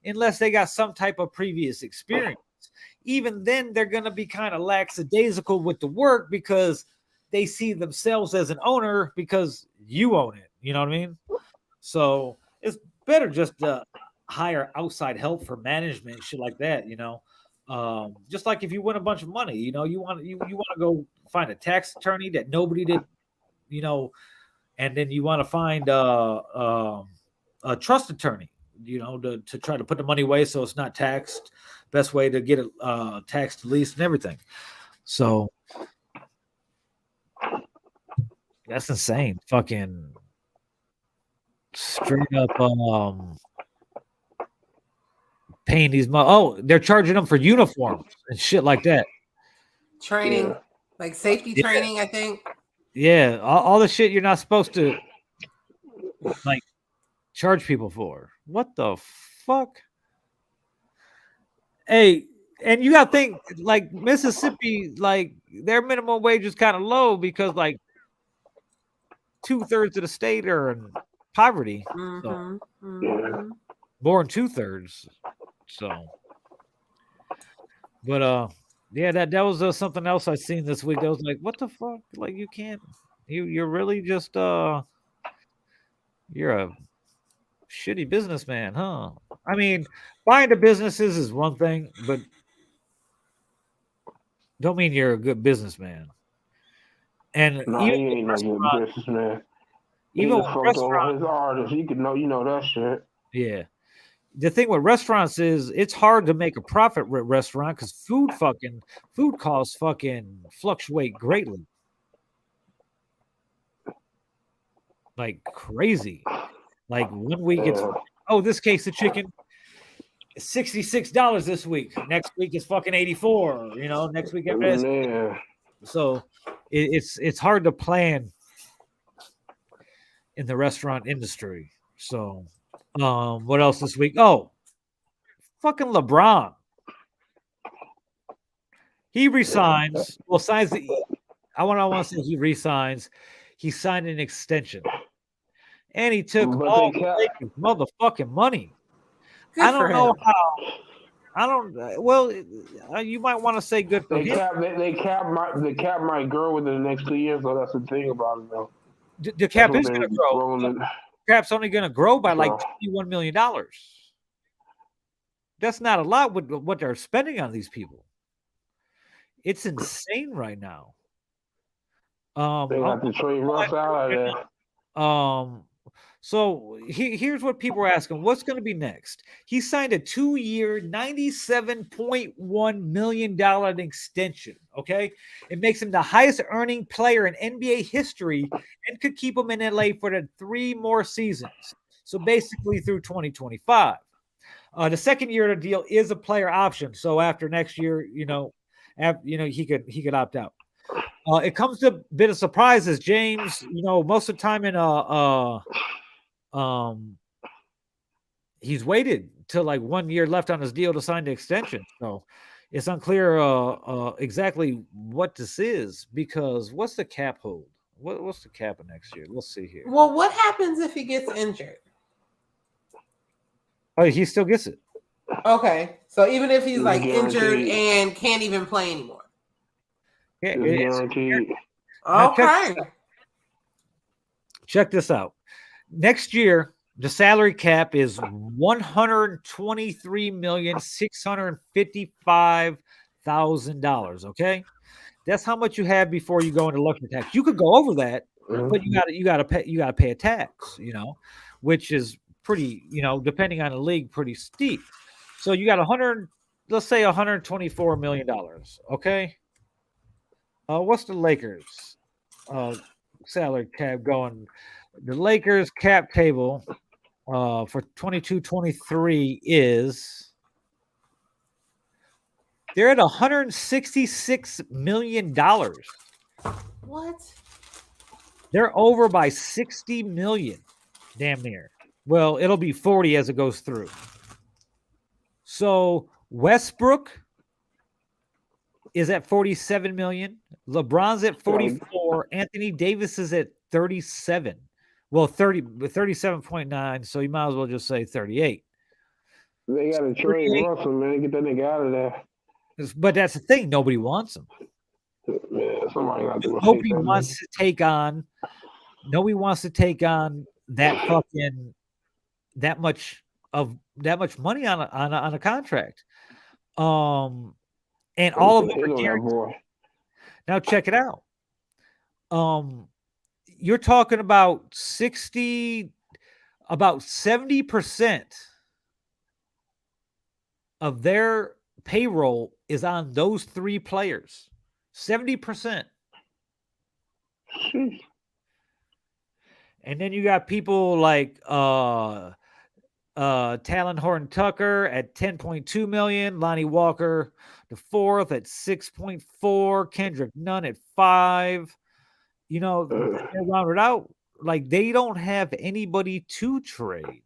unless they got some type of previous experience. Even then, they're going to be kind of lackadaisical with the work because they see themselves as an owner because you own it. You know what I mean? So it's better just to hire outside help for management, shit like that, you know. Just like if you win a bunch of money, you know, you want to go find a tax attorney that nobody did, you know, and then you want to find a trust attorney, you know, to try to put the money away so it's not taxed. Best way to get it taxed least and everything. So that's insane. Fucking straight up paying these they're charging them for uniforms and shit like that. Training, like safety training, I think. Yeah, all the shit you're not supposed to like charge people for. What the fuck? Hey, and you gotta think, like, Mississippi, like, their minimum wage is kind of low because like 2/3 of the state are in poverty. So more than 2/3. So, but yeah, that was something else I seen this week. That was like, what the fuck? Like, you can't, you're really just you're a shitty businessman, huh? I mean, buying the businesses is one thing, but don't mean you're a good businessman. And no, he ain't no good businessman. Even fucked over his artists. You know that shit. Yeah. the thing with restaurants is it's hard to make a profit with restaurant because food costs fucking fluctuate greatly. Like crazy. Like 1 week it's this case of chicken is $66 this week. Next week it's fucking 84. Next week after that. So it's hard to plan in the restaurant industry. So what else this week? Oh, fucking LeBron. He resigns. Well, signs the. I want to say he resigns. He signed an extension, and he took all the motherfucking money. I don't know how. I don't. Well, you might want to say good for him. The cap might grow within the next 2 years, so that's the thing about it, though. The cap is going to grow. The cap's only going to grow by like $21 million. That's not a lot with what they're spending on these people. It's insane right now. They got to trade Russ out of there. So here's what people are asking. What's going to be next? He signed a 2-year, $97.1 million extension, okay? It makes him the highest earning player in NBA history and could keep him in LA for the 3 more seasons. So basically through 2025. The second year of the deal is a player option. So after next year, he could opt out. It comes to a bit of surprises, James. Most of the time he's waited till like 1 year left on his deal to sign the extension. So it's unclear exactly what this is because what's the cap hold? What's the cap of next year? Let's see here. Well, what happens if he gets injured? Oh, he still gets it. Okay, so even if he's like injured and can't even play anymore. Yeah, guaranteed. Okay. Check this out. Next year, the salary cap is $123,655,000. Okay, that's how much you have before you go into luxury tax. You could go over that, but you got to pay a tax. Which is pretty, depending on the league, pretty steep. So you got let's say $124 million. Okay. What's the Lakers salary cap going? The Lakers cap table for 22-23 is they're at $166 million. What? They're over by 60 million, damn near. Well, it'll be 40 as it goes through. So Westbrook is at 47 million. LeBron's at 44. Anthony Davis is at 37. Well, 37.9. So you might as well just say 38. They got to trade Russell, man. Get that nigga out of there. But that's the thing. Nobody wants him. Man, somebody got to Nobody wants to take on. Nobody wants to take on that fucking that much money on a contract. And all of them are guaranteed. Now check it out. You're talking about 70% of their payroll is on those 3 players. 70%. And then you got people like Talon Horton Tucker at 10.2 million, Lonnie Walker the 4th at 6.4, Kendrick Nunn at 5. They rounded out like they don't have anybody to trade.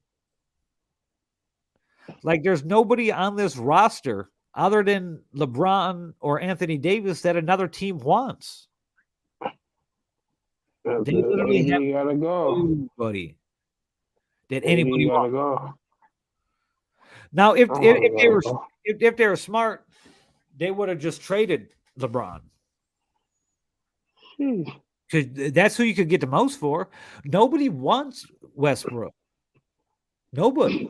Like there's nobody on this roster other than LeBron or Anthony Davis that another team wants. They literally have nobody that anybody wants. Go. Now, if they were smart, they would have just traded LeBron. Because that's who you could get the most for. Nobody wants Westbrook. Nobody.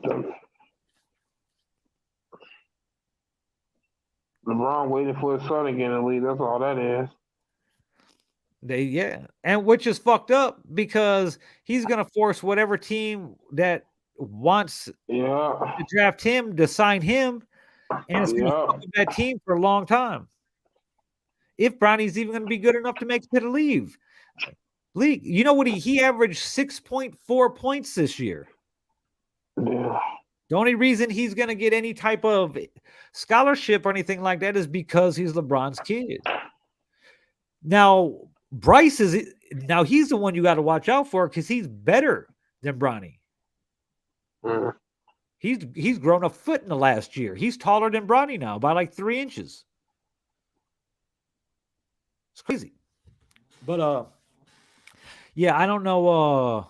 LeBron waiting for his son again in the league. That's all that is. And which is fucked up because he's gonna force whatever team that wants Yeah. to draft him, to sign him, and it's going to fuck up that team for a long time. If Bronny's even going to be good enough to make it to the league. You know what? He averaged 6.4 points this year. Yeah. The only reason he's going to get any type of scholarship or anything like that is because he's LeBron's kid. Now, Bryce he's the one you got to watch out for because he's better than Bronny. Mm. He's grown a foot in the last year. He's taller than Bronny now by like 3 inches. It's crazy. But yeah, I don't know.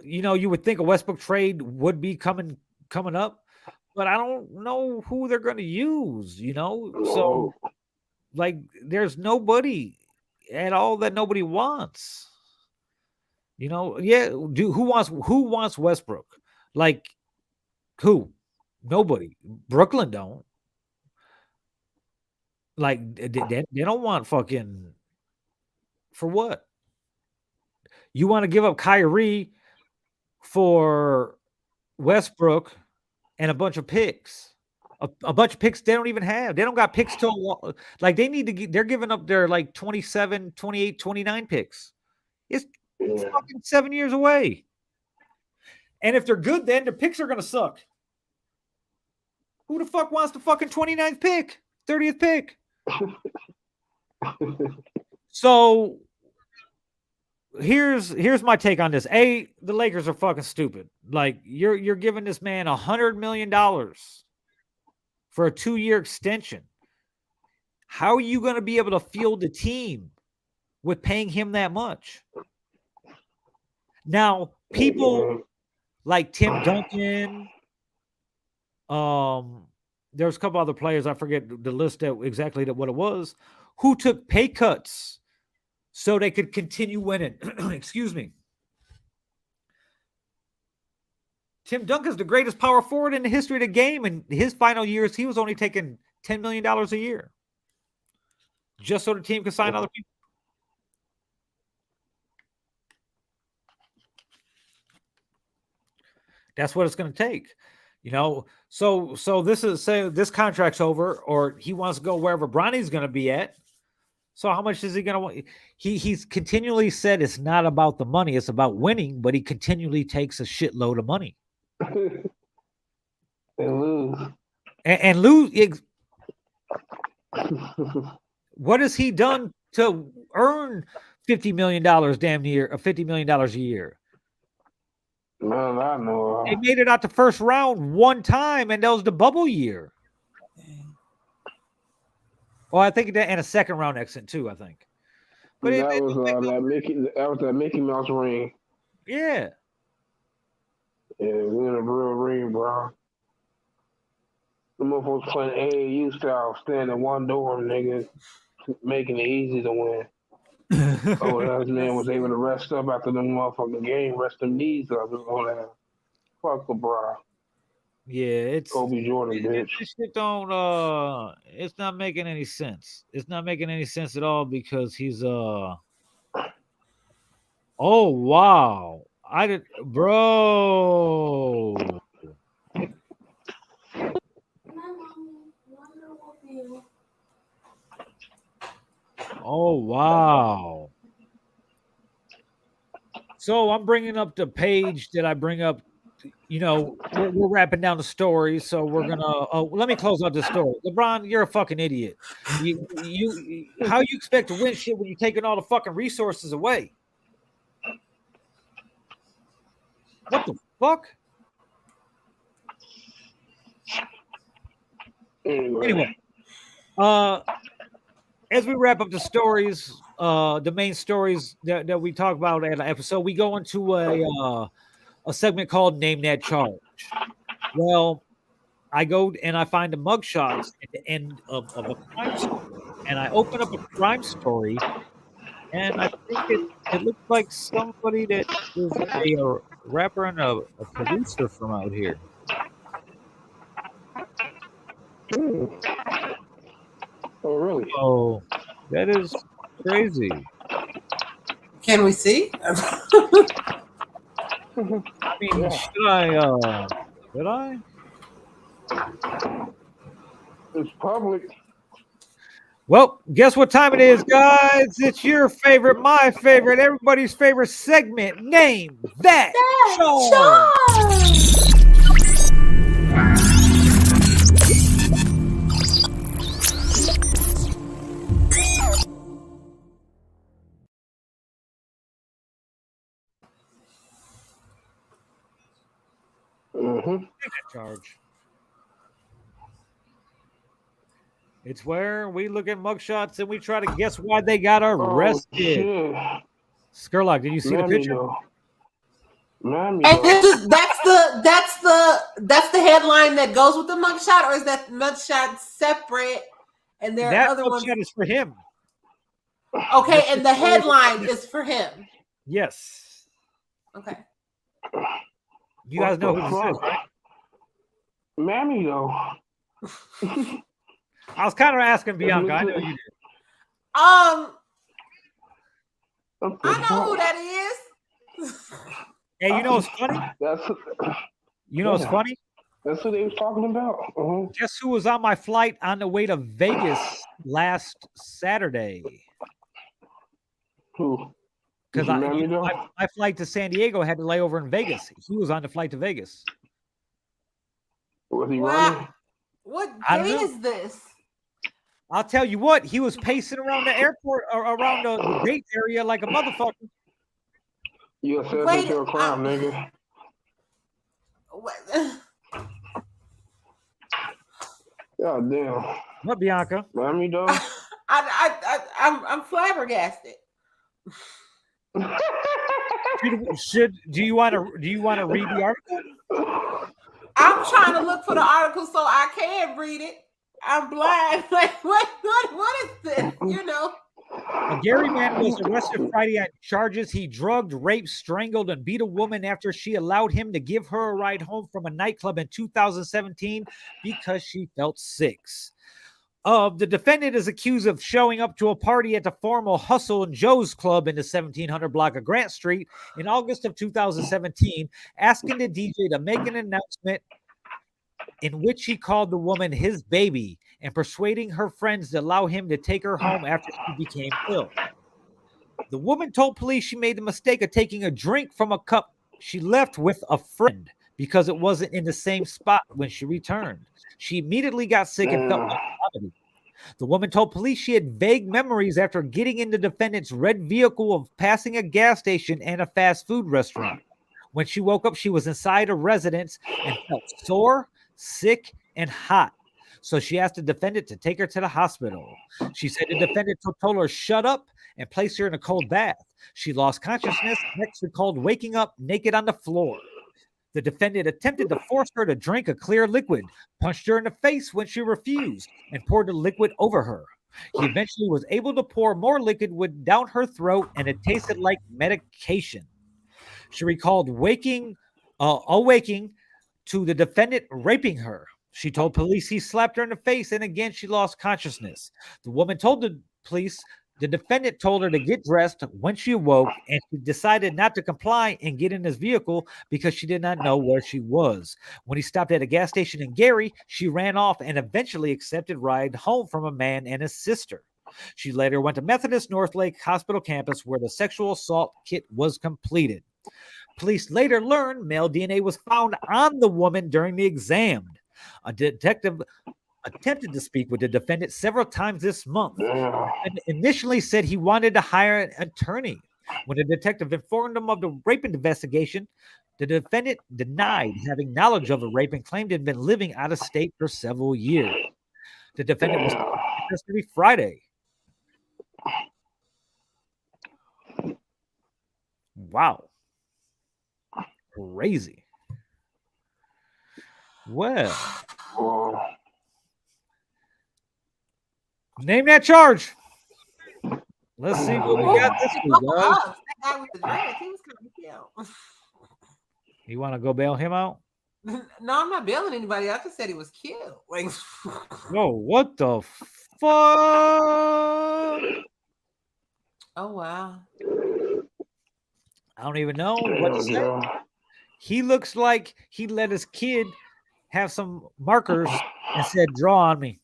You would think a Westbrook trade would be coming up, but I don't know who they're going to use, So like there's nobody at all that nobody wants. Who wants Westbrook? Like who? Nobody. Brooklyn don't. Like they don't want fucking for what? You want to give up Kyrie for Westbrook and a bunch of picks. A bunch of picks they don't even have. They don't got picks till like they need to they're giving up their like 27, 28, 29 picks. It's fucking 7 years away. And if they're good, then the picks are gonna suck. Who the fuck wants the fucking 29th pick? 30th pick? So here's my take on this. The Lakers are fucking stupid. Like you're giving this man $100 million for a 2-year extension. How are you going to be able to field a team with paying him that much? Now, people like Tim Duncan, there's a couple other players, I forget the list exactly what it was, who took pay cuts so they could continue winning. Excuse me. Tim Duncan's the greatest power forward in the history of the game. In his final years, he was only taking $10 million a year just so the team could sign other people. That's what it's going to take. So this is say this contract's over, or he wants to go wherever Bronny's going to be at. So how much is he going to want? He's continually said it's not about the money, it's about winning, but he continually takes a shitload of money. And lose. And lose. What has he done to earn $50 million damn near, or $50 million a year? Man, I know. They made it out the first round one time, and that was the bubble year. Well, I think that and a second round exit too. I think, but that was that Mickey Mouse ring. Yeah, yeah, it was a real ring, bro. The motherfuckers playing AAU style, standing in one dorm, nigga, making it easy to win. That man was able to rest up after the motherfucking game, rest them knees up. All that. Fuck LeBron. Yeah, it's Kobe Jordan, bitch. This shit don't. It's not making any sense. It's not making any sense at all because he's Oh wow! I did, bro. Oh wow! So I'm bringing up the page that I bring up. We're wrapping down the story, so we're gonna. Let me close out the story. LeBron, you're a fucking idiot. How you expect to win shit when you're taking all the fucking resources away? What the fuck? Anyway, as we wrap up the stories, the main stories that we talk about in the episode, we go into a segment called Name That Charge. Well, I go and I find the mugshots at the end of a crime story, and I open up a crime story, and I think it looks like somebody that is a rapper and a producer from out here. Oh, really? Oh, that is crazy. Can we see? I mean, Yeah. should I? It's public. Well, guess what time it is, guys? It's your favorite, my favorite, everybody's favorite segment. Name that charge. Mm-hmm. Charge. It's where we look at mugshots and we try to guess why they got arrested. Oh, shit. Scurlock, did you see the picture? And that's the headline that goes with the mugshot, or is that mugshot separate? And there That are other ones. mugshot is for him. Okay, and the headline is for him. Yes. Okay. You guys know who this is, right? Mammy, though. I was kind of asking Bianca. I know you did. I know who that is. Hey, you know what's funny? You know what's funny? That's what they was talking about. Uh-huh. Guess who was on my flight on the way to Vegas last Saturday? Who? Because my flight to San Diego had to lay over in Vegas. He was on the flight to Vegas. Was he running? What day is this? I'll tell you what, he was pacing around the airport or around the gate area like a motherfucker. You accessory to a crime, nigga. God damn. What, Bianca? Mammy, though. I'm flabbergasted. Do you want to read the article? I'm trying to look for the article so I can read it. I'm blind. Like what is this? You know. A Gary man was arrested Friday on charges he drugged, raped, strangled, and beat a woman after she allowed him to give her a ride home from a nightclub in 2017 because she felt sick. The defendant is accused of showing up to a party at the formal Hustle and Joe's Club in the 1700 block of Grant Street in August of 2017, asking the DJ to make an announcement in which he called the woman his baby and persuading her friends to allow him to take her home after she became ill. The woman told police she made the mistake of taking a drink from a cup she left with a friend because it wasn't in the same spot when she returned. She immediately got sick and felt like vomiting. The woman told police she had vague memories after getting in the defendant's red vehicle of passing a gas station and a fast food restaurant. When she woke up, she was inside a residence and felt sore, sick, and hot. So she asked the defendant to take her to the hospital. She said the defendant told her shut up and placed her in a cold bath. She lost consciousness, next recalled waking up naked on the floor. The defendant attempted to force her to drink a clear liquid, punched her in the face when she refused, and poured the liquid over her. He eventually was able to pour more liquid down her throat, and it tasted like medication. She recalled awaking to the defendant raping her. She told police he slapped her in the face, and again she lost consciousness. The woman told the police the defendant told her to get dressed when she awoke, and she decided not to comply and get in his vehicle because she did not know where she was. When he stopped at a gas station in Gary, she ran off and eventually accepted a ride home from a man and his sister. She later went to Methodist Northlake Hospital campus where the sexual assault kit was completed. Police later learned male DNA was found on the woman during the exam. A detective attempted to speak with the defendant several times this month and initially said he wanted to hire an attorney. When the detective informed him of the rape investigation, the defendant denied having knowledge of a rape and claimed he had been living out of state for several years. The defendant was in custody Friday. Wow. Crazy. Well. Name that charge. Let's see what we got this week, guys. That guy with the drink, he was kind of killed. You want to go bail him out? No, I'm not bailing anybody. I just said he was killed. Like, no, what the fuck? Oh wow. I don't even know what to say. He looks like he let his kid have some markers and said, "Draw on me."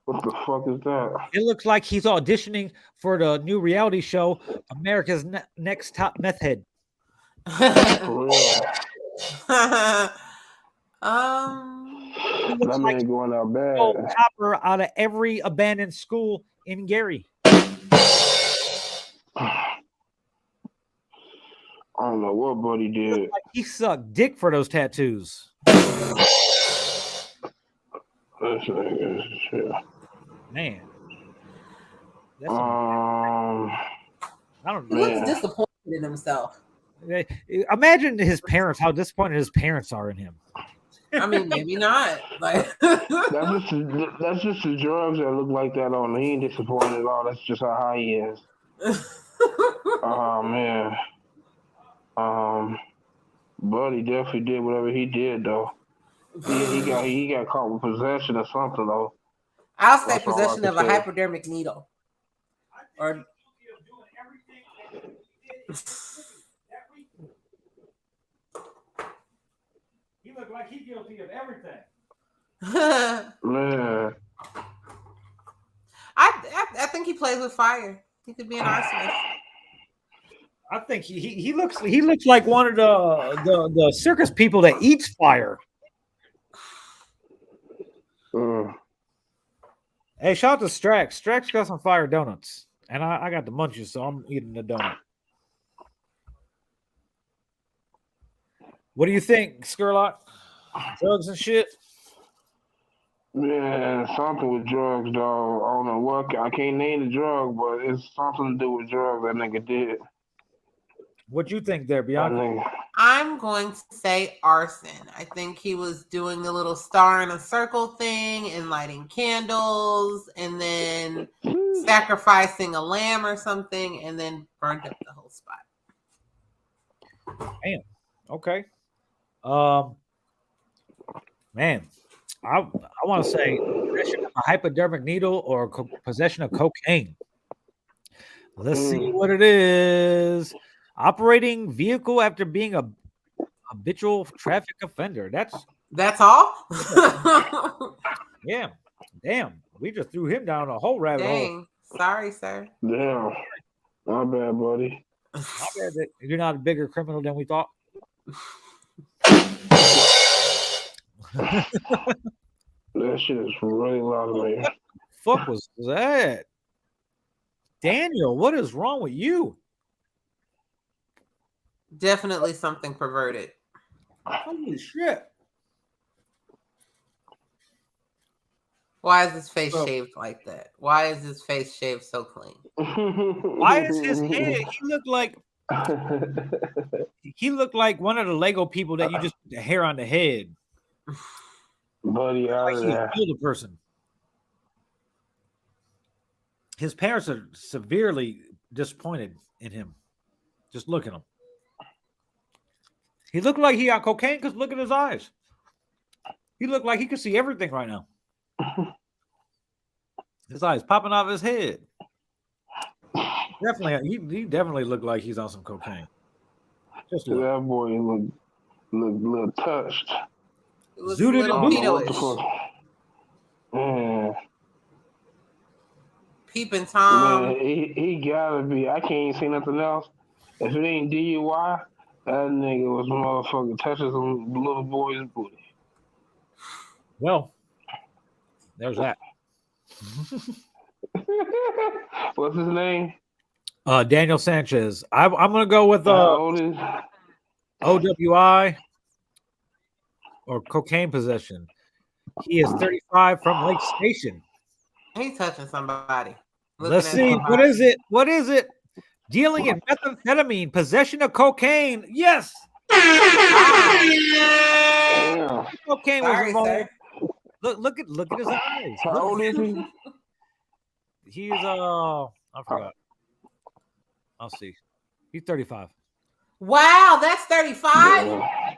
What the fuck is that? It looks like he's auditioning for the new reality show, America's Next Top Meth Head. For real. He looks That like man going out a bad. chopper out of every abandoned school in Gary. I don't know what Buddy did. Like he sucked dick for those tattoos. This nigga, shit. Man. That's I don't He know. looks disappointed in himself. Imagine his parents, how disappointed his parents are in him. I mean, maybe not. Like that's just the drugs that look like that on him. He ain't disappointed at all. That's just how high he is. Oh man. Buddy definitely did whatever he did though. He got caught with possession or something though. I'll say That's all I possession can of a say. hypodermic needle. Or He looked like he's guilty of everything. Man. I think he plays with fire. He could be an arsonist. I think he looks like one of the circus people that eats fire. Hey, shout out to Strax. Strax got some fire donuts, and I got the munchies, so I'm eating the donut. What do you think, Scurlock? Drugs and shit? Man, something with drugs, dog. I don't know what. I can't name the drug, but it's something to do with drugs that nigga did. What you think there, Bianca? I'm going to say arson. I think he was doing the little star in a circle thing and lighting candles and then sacrificing a lamb or something and then burned up the whole spot. Damn. Okay. Man, I want to say possession of a hypodermic needle or possession of cocaine. Let's see what it is. Operating vehicle after being a habitual traffic offender. That's all? Yeah. Damn. We just threw him down a whole rabbit hole. Sorry, sir. Damn. My bad, buddy. My bad that you're not a bigger criminal than we thought. That shit is really loud, man. Fuck was that? Daniel, what is wrong with you? Definitely something perverted. Holy shit. Why is his face shaved like that? Why is his face shaved so clean? Why is his head? He looked like one of the Lego people that you just put the hair on the head. Buddy, out of there. Kill the person. His parents are severely disappointed in him. Just look at him. He looked like he got cocaine because look at his eyes. He looked like he could see everything right now. His eyes popping out of his head. Definitely, he definitely looked like he's on some cocaine. Just look. That boy looked a little touched. It was Zooted little and What the Pito-ish. fuck? Man, Peeping Tom. man, he gotta be. I can't say nothing else. If it ain't DUI, that nigga was motherfucking touching some little boy's booty. Well, there's that. What's his name? Daniel Sanchez. I'm gonna go with How old is? OWI or cocaine possession. He is 35 from Lake Station. He's touching somebody. Let's see. What is it? What is it? Dealing in methamphetamine, possession of cocaine. Yes. Damn. Cocaine was Sorry, involved. sir. Look at his eyes. How old is he? He's I forgot. I'll see. He's 35. Wow, that's 35? Yeah.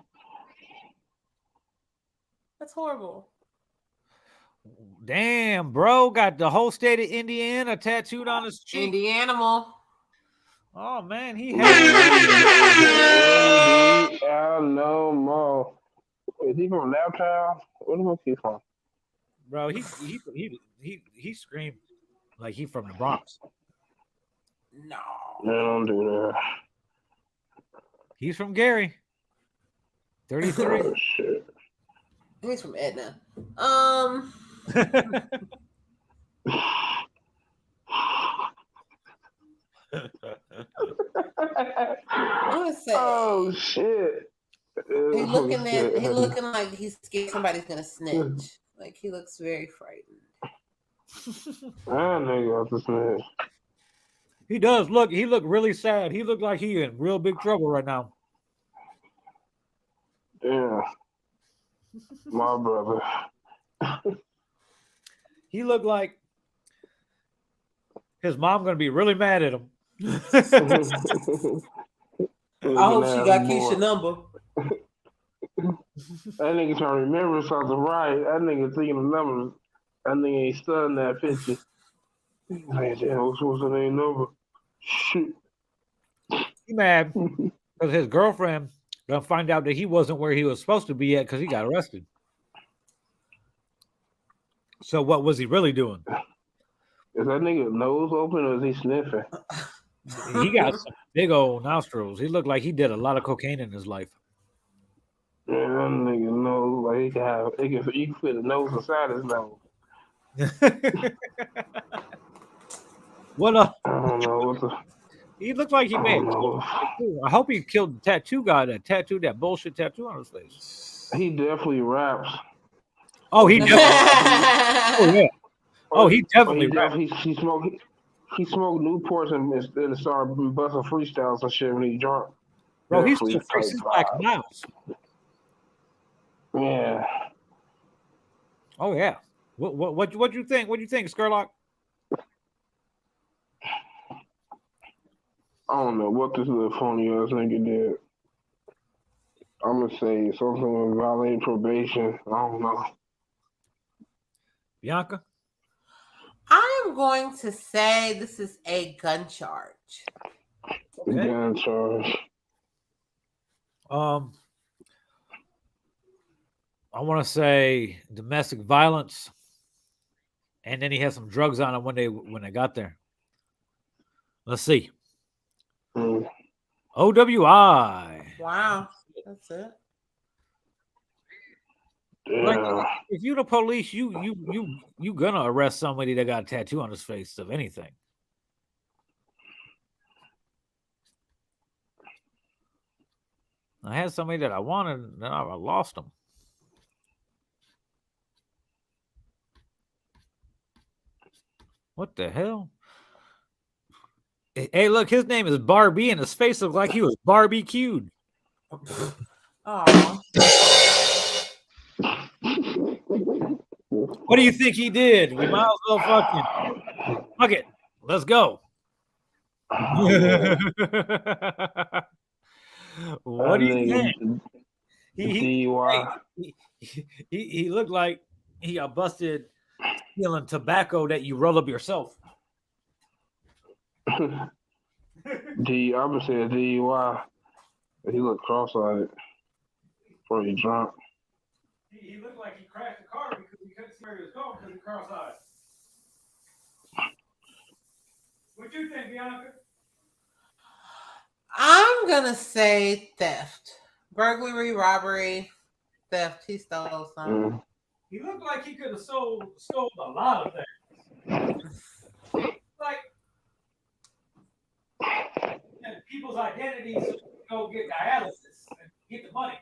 That's horrible. Damn, bro, got the whole state of Indiana tattooed on his cheek. Indy animal. Oh man, he Man, had Indy out no more. Is he from Laptown? Where the fuck he from? bro. He screamed like he from the Bronx. No. Man, don't do that. He's from Gary. 33. Oh shit. He's from Edna. I'm gonna say Oh shit. he looking like he's scared somebody's gonna snitch. Like he looks very frightened. That nigga off the snitch. He does look. He looked really sad. He looked like he in real big trouble right now. Yeah. My brother. He looked like his mom gonna be really mad at him. I hope she got Keisha's number. That nigga trying to remember something right. That nigga thinking of numbers. That nigga ain't studying that picture. Like, damn, what's the name number? Shoot. He mad because his girlfriend gonna find out that he wasn't where he was supposed to be at because he got arrested. So what was he really doing? Is that nigga nose open or is he sniffing? He got some big old nostrils. He looked like he did a lot of cocaine in his life. Man, that nigga nose like he can fit a nose inside his nose. What up? I don't know what the. He looked like he I made. don't know. I hope he killed the tattoo guy that bullshit tattoo on his face. He definitely raps. Oh, he definitely. Oh yeah. Oh, he definitely raps. He smoked Newports and started busting freestyles and shit when he drunk. Bro, he's Definitely still type his Black vibe. Mouse. Yeah. Oh yeah. What you think? What do you think, Scurlock? I don't know what this little phony ass nigga did. I'm gonna say something with violating probation. I don't know. Bianca? I am going to say this is a gun charge. Okay. Gun charge. I want to say domestic violence, and then he had some drugs on him when they got there. Let's see. OWI. Wow, that's it. Yeah. Like, if you're the police, you gonna arrest somebody that got a tattoo on his face of anything. I had somebody that I wanted, and then I lost them. What the hell? Hey, look, his name is Barbie, and his face looked like he was barbecued. Oh. What do you think he did? We might as well fuck it. Let's go. What do you think? He looked like he got busted stealing tobacco that you roll up yourself. I'm gonna say a DUI. He looked cross-eyed before he drunk. He looked like he crashed the car because he couldn't see where he was going because he cross-eyed. What you think, Bianca? I'm gonna say theft, burglary, robbery, theft. He stole something. He looked like he could have stole a lot of things. Like people's identities so go get dialysis and get the money.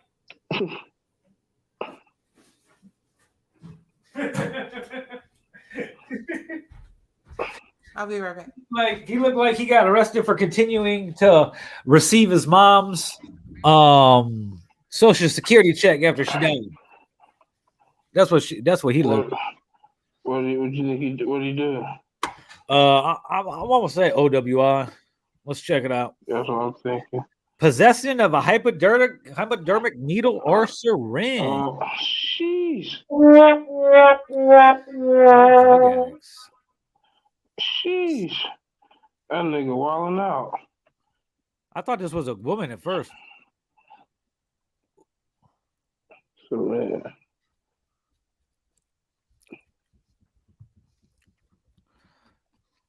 I'll be right back. Like he looked like he got arrested for continuing to receive his mom's social security check after she died. That's what he looked. What do you think what did he do? I want to say OWI. Let's check it out. That's what I'm thinking. Possession of a hypodermic needle or syringe. Oh, sheesh. Sheesh. That nigga wilding out. I thought this was a woman at first. So, man.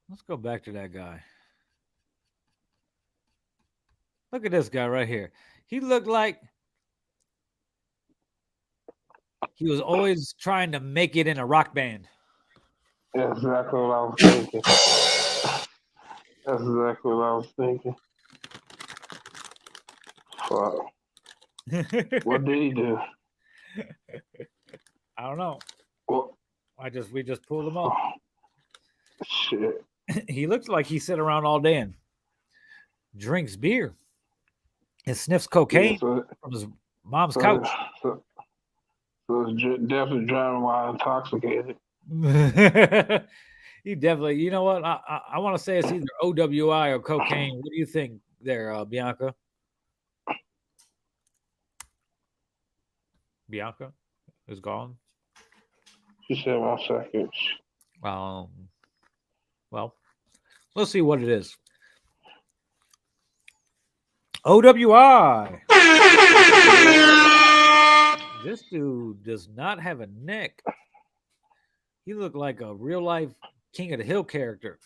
Let's go back to that guy. Look at this guy right here. He looked like he was always trying to make it in a rock band. That's exactly what I was thinking. That's exactly what I was thinking. Fuck. What did he do? I don't know. What? We just pulled him up. Shit. He looks like he sit around all day and drinks beer and sniffs cocaine from his mom's couch. So it's definitely driving while intoxicated. He definitely, you know what? I want to say it's either OWI or cocaine. What do you think there, Bianca? Bianca is gone. She said 1 second. Well, let's see what it is. OWI. This dude does not have a neck. He looked like a real life King of the Hill character.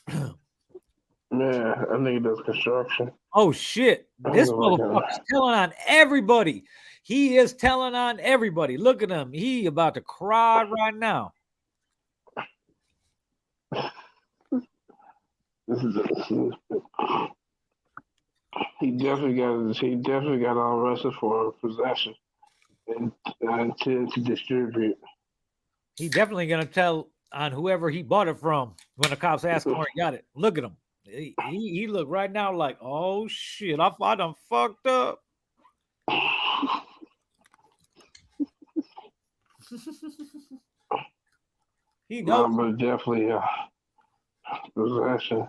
Man, I think he does construction. Oh shit! This motherfucker's telling on everybody. He is telling on everybody. Look at him. He about to cry right now. He definitely got arrested for possession and to distribute. He definitely gonna tell on whoever he bought it from when the cops ask him where he got it. Look at him. He look right now like, oh shit, I done fucked up. He knows. But definitely possession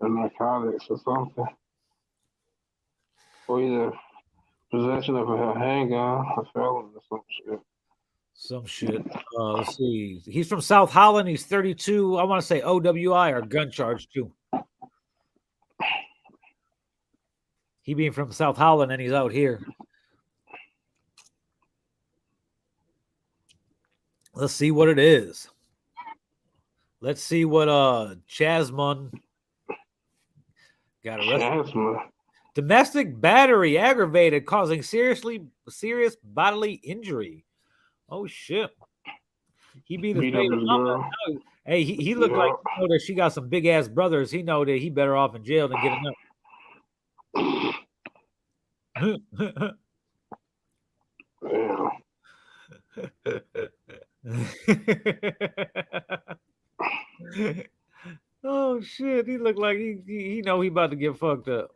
of narcotics or something. Or either possession of a handgun, a felon, or some shit. Some shit. Let's see. He's from South Holland. He's 32. I want to say OWI or gun charge too. He being from South Holland and he's out here. Let's see what it is. Let's see what Chasmon got arrested. Domestic battery aggravated, causing serious bodily injury. Oh shit. He beat his girl. Hey, he looked like that she got some big ass brothers. He know that he better off in jail than getting up. Oh shit, he looked like he know he about to get fucked up.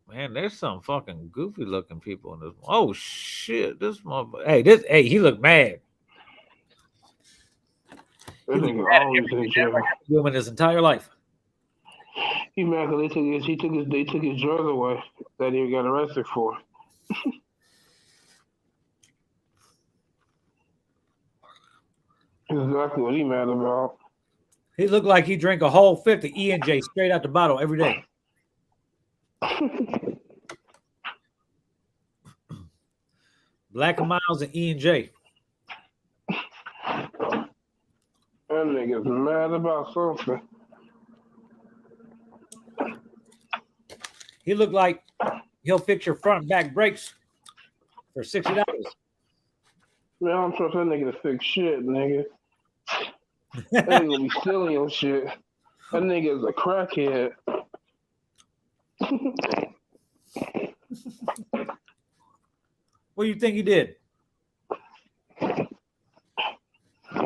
Man, there's some fucking goofy looking people in this. Oh shit, this motherfucker. Hey, he looked mad. He looked mad in his entire life. He mad because they took his drugs away that he got arrested for. Exactly what he mad about. He looked like he drank a whole fifth of E&J straight out the bottle every day. Black and Miles and E&J. That nigga's mad about something. He looked like he'll fix your front and back brakes for $60. Man, I don't trust that nigga to fix shit, nigga. That nigga gonna be stealing your shit. That nigga is a crackhead. What do you think he did?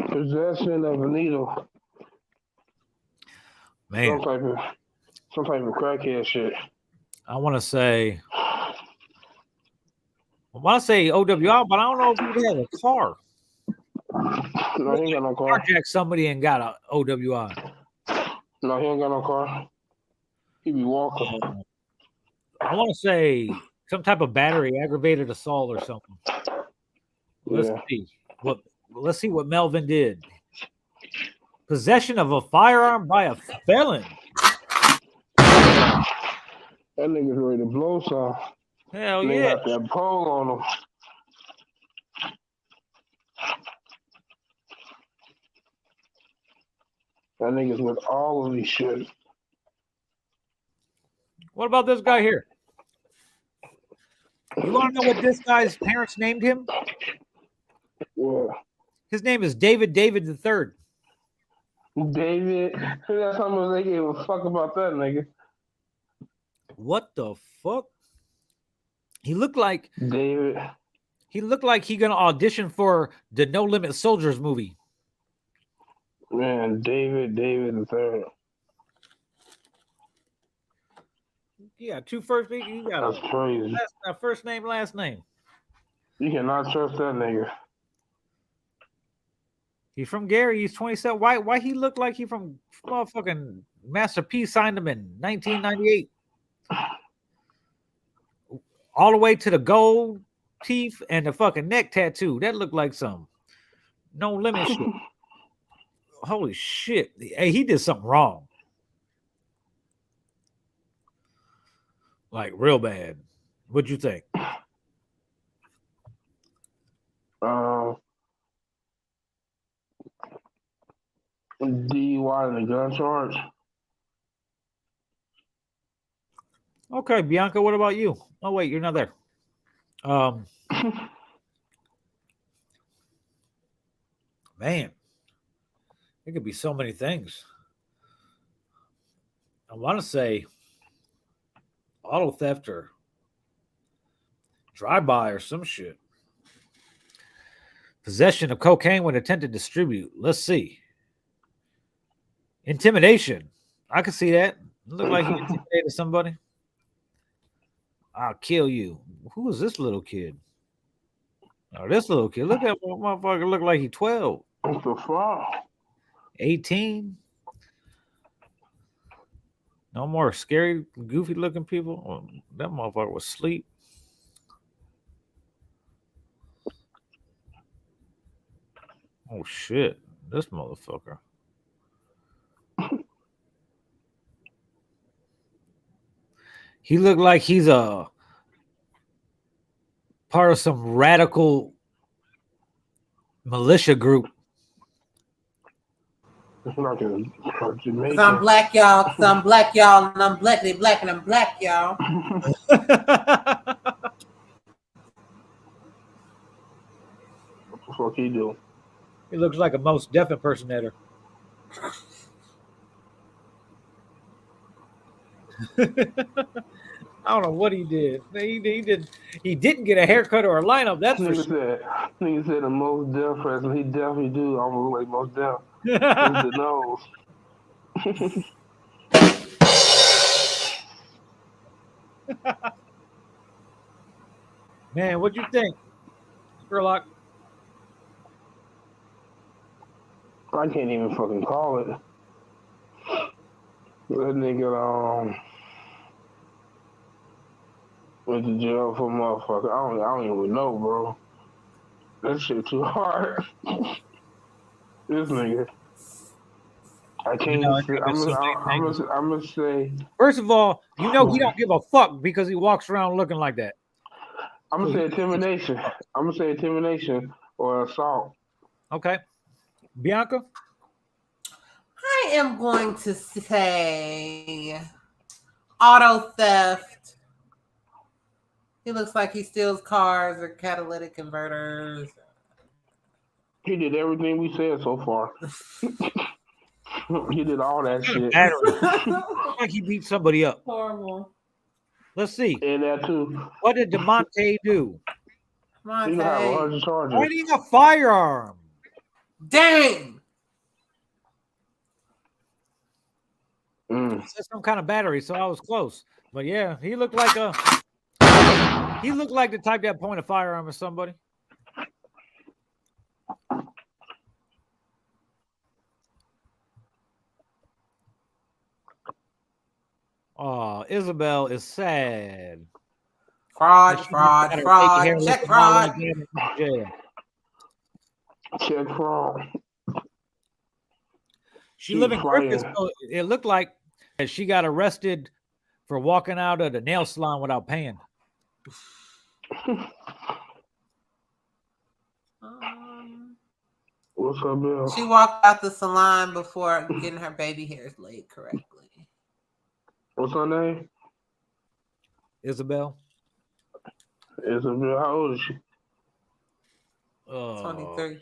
Possession of a needle. Man. Some type of crackhead shit. I want to say OWI, but I don't know if he had a car. No, he ain't got no car. Carjacked somebody and got a OWI. No, he ain't got no car. He be walking. I want to say some type of battery aggravated assault or something. Let's see what Melvin did. Possession of a firearm by a felon. That nigga's ready to blow some. Hell Nigga yeah. got that pole on him. That nigga's with all of these shit. What about this guy here? You want to know what this guy's parents named him? Yeah. His name is David the Third. David, that's how much they gave a fuck about that nigga. What the fuck? He looked like David. he gonna audition for the No Limit Soldiers movie. Man, David the Third. Yeah, two first names. You got That's crazy. a first name, last name. You cannot trust that nigga. He's from Gary. He's 27. Why he look like he from motherfucking Master P signed him in 1998. All the way to the gold teeth and the fucking neck tattoo. That looked like some No Limit shit. Holy shit. Hey, he did something wrong. Like real bad. What'd you think? DUI and the gun charge. Okay, Bianca, what about you? Oh, wait, you're not there. Man, it could be so many things. I want to say auto theft or drive-by or some shit. Possession of cocaine when attempted to distribute. Let's see. Intimidation. I can see that. Look like he intimidated somebody. I'll kill you. Who is this little kid? Oh, this little kid. Look at that motherfucker. Look like he's 12. What the fuck? 18. No more scary, goofy looking people. Oh, that motherfucker was asleep. Oh shit. This motherfucker. He looked like he's a part of some radical militia group. It's like a Jamaican. Cause I'm black, y'all. Cause I'm black, y'all, and I'm black. They black, and I'm black, y'all. What the fuck he do? He looks like a Most Def impersonator. I don't know what he did. He didn't get a haircut or a lineup. That's for sure. Nigga said the Most Def person. He definitely do almost look like Most Def. With the nose. Man, what'd you think, Scurlock? I can't even fucking call it. That nigga went to jail for motherfucker. I don't even know, bro. That shit too hard. This nigga. I can't. I'm gonna say. First of all, you know he don't give a fuck because he walks around looking like that. I'm gonna say intimidation. I'm gonna say intimidation or assault. Okay, Bianca. I am going to say auto theft. He looks like he steals cars or catalytic converters. He did everything we said so far. He did all that shit. Like he beat somebody up. Horrible. Let's see. And that too. What did DeMonte do? He got 100 charges. Pointing a firearm. Dang. It's some kind of battery, so I was close. But yeah, he looked like the type that point a firearm at somebody. Oh, Isabel is sad. Fraud. Check fraud. Check fraud. She lived in Griffith, so it looked like she got arrested for walking out of the nail salon without paying? What's up, Bill? She walked out the salon before getting her baby hairs laid correctly. What's her name? Isabel. Isabel. How old is she? 23.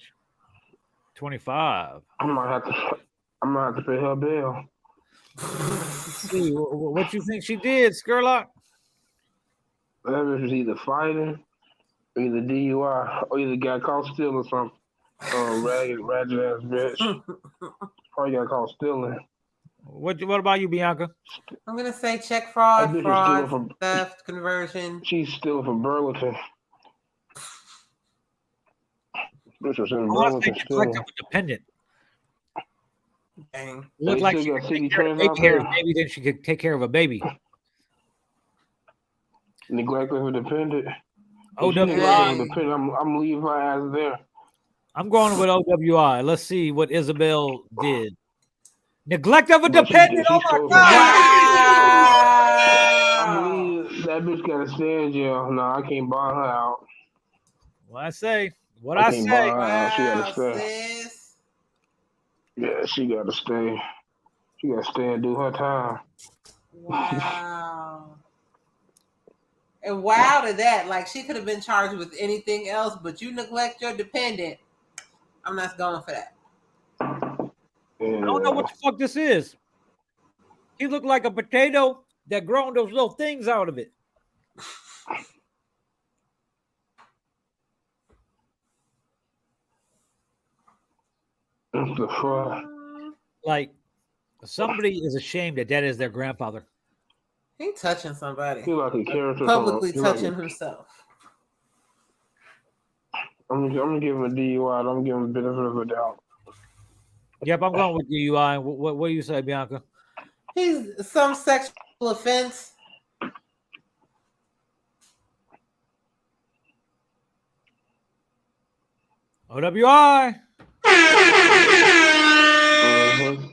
25. I'm gonna have to pay her bill. See, what you think she did, Scurlock? That bitch was either fighting, or either DUI, or either got caught stealing something. Ragged ass bitch. Probably got caught stealing. What about you, Bianca? I'm gonna say check fraud, That bitch was stealing from- theft, conversion. She's stealing from Burlington. Bitch was in I want to Burlington say stealing. neglect of a dependent. Dang. Looked They like still she got could city take care of trends a out baby, there. maybe then she could take care of a baby. Neglect of a dependent. OWI. I'm leaving her ass there. I'm going with OWI. Let's see what Isabel did. Neglect of a But she dependent. Oh stole my from- God! I'm leaving. That bitch gotta stay in jail. No, I can't buy her out. What I say? What I I can't say? buy her out. She gotta stay. Sis. Yeah, she gotta stay. She gotta stay and do her time. Wow. And wow to that. Like, she could have been charged with anything else, but you neglect your dependent. I'm not going for that. I don't know what the fuck this is. He looked like a potato that grown those little things out of it. What the fuck? Like somebody is ashamed that is their grandfather. He touching somebody. He like a character. Publicly from touching himself. I'm gonna give him a DUI. I'm gonna give him a benefit of a doubt. Yep, I'm going with DUI. What do you say, Bianca? He's some sexual offense. OWI. Mm-hmm.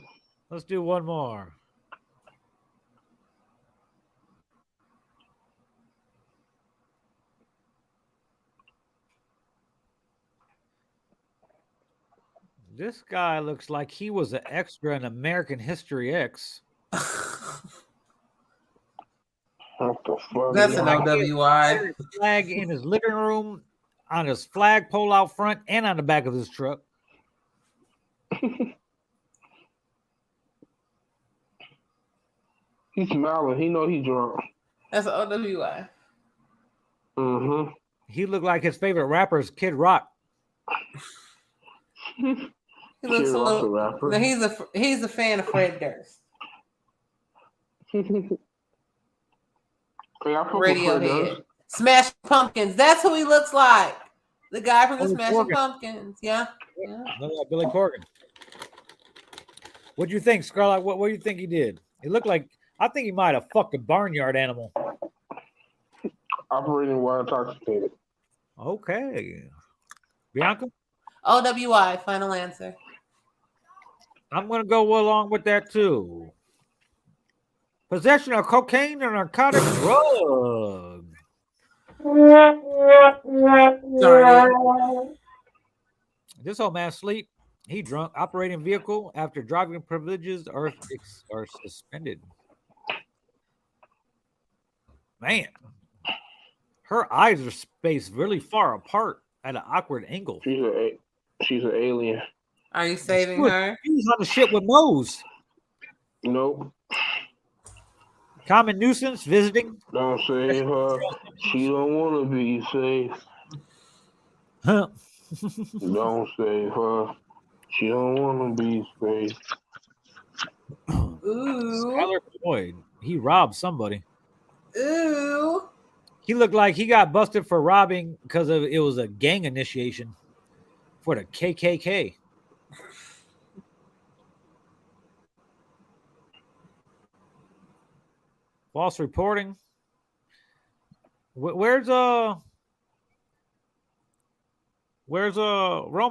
Let's do one more. This guy looks like he was an extra in American History X. What the fuck? That's an OWI. Flag in his living room, on his flagpole out front, and on the back of his truck. He's smiling. He know he's drunk. That's an OWI. Mm-hmm. He looked like his favorite rapper is Kid Rock. He looks Kid a Rock's little. a rapper. No, he's a fan of Fred Durst. Hey, I fuck with Fred Radiohead. Durst. Smashing Pumpkins. That's who he looks like. The guy from the Billy Smashing Corgan. Pumpkins. Yeah. Look like Billy Corgan. What do you think, Scurlock? What do you think he did? He looked like, I think he might have fucked a barnyard animal. Operating while intoxicated. Okay. Bianca? OWI. Final answer. I'm going to go along with that too. Possession of cocaine or narcotic drug. Sorry. This old man asleep. He drunk. Operating vehicle after driving privileges are suspended. Man, her eyes are spaced really far apart at an awkward angle. She's an alien. Are you saving her? He was on the shit with Mose. Nope. Common nuisance visiting. Don't save her. She don't want to be safe. Huh. Don't save her. She don't want to be safe. Ooh. Skylar Floyd. He robbed somebody. Ooh. He looked like he got busted for robbing because of it was a gang initiation for the KKK. False reporting. Where's Rome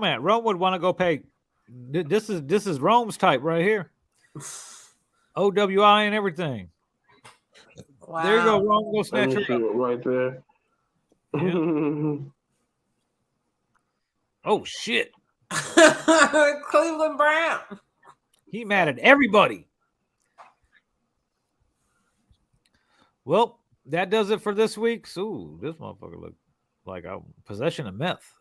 at? Rome would want to go pay. This is Rome's type right here. OWI and everything. Wow. There you go, Ron. Go Let snatch me her see up. it right there. Oh shit. Cleveland Brown. He mad at everybody. Well, that does it for this week. Ooh, this motherfucker look like a possession of meth.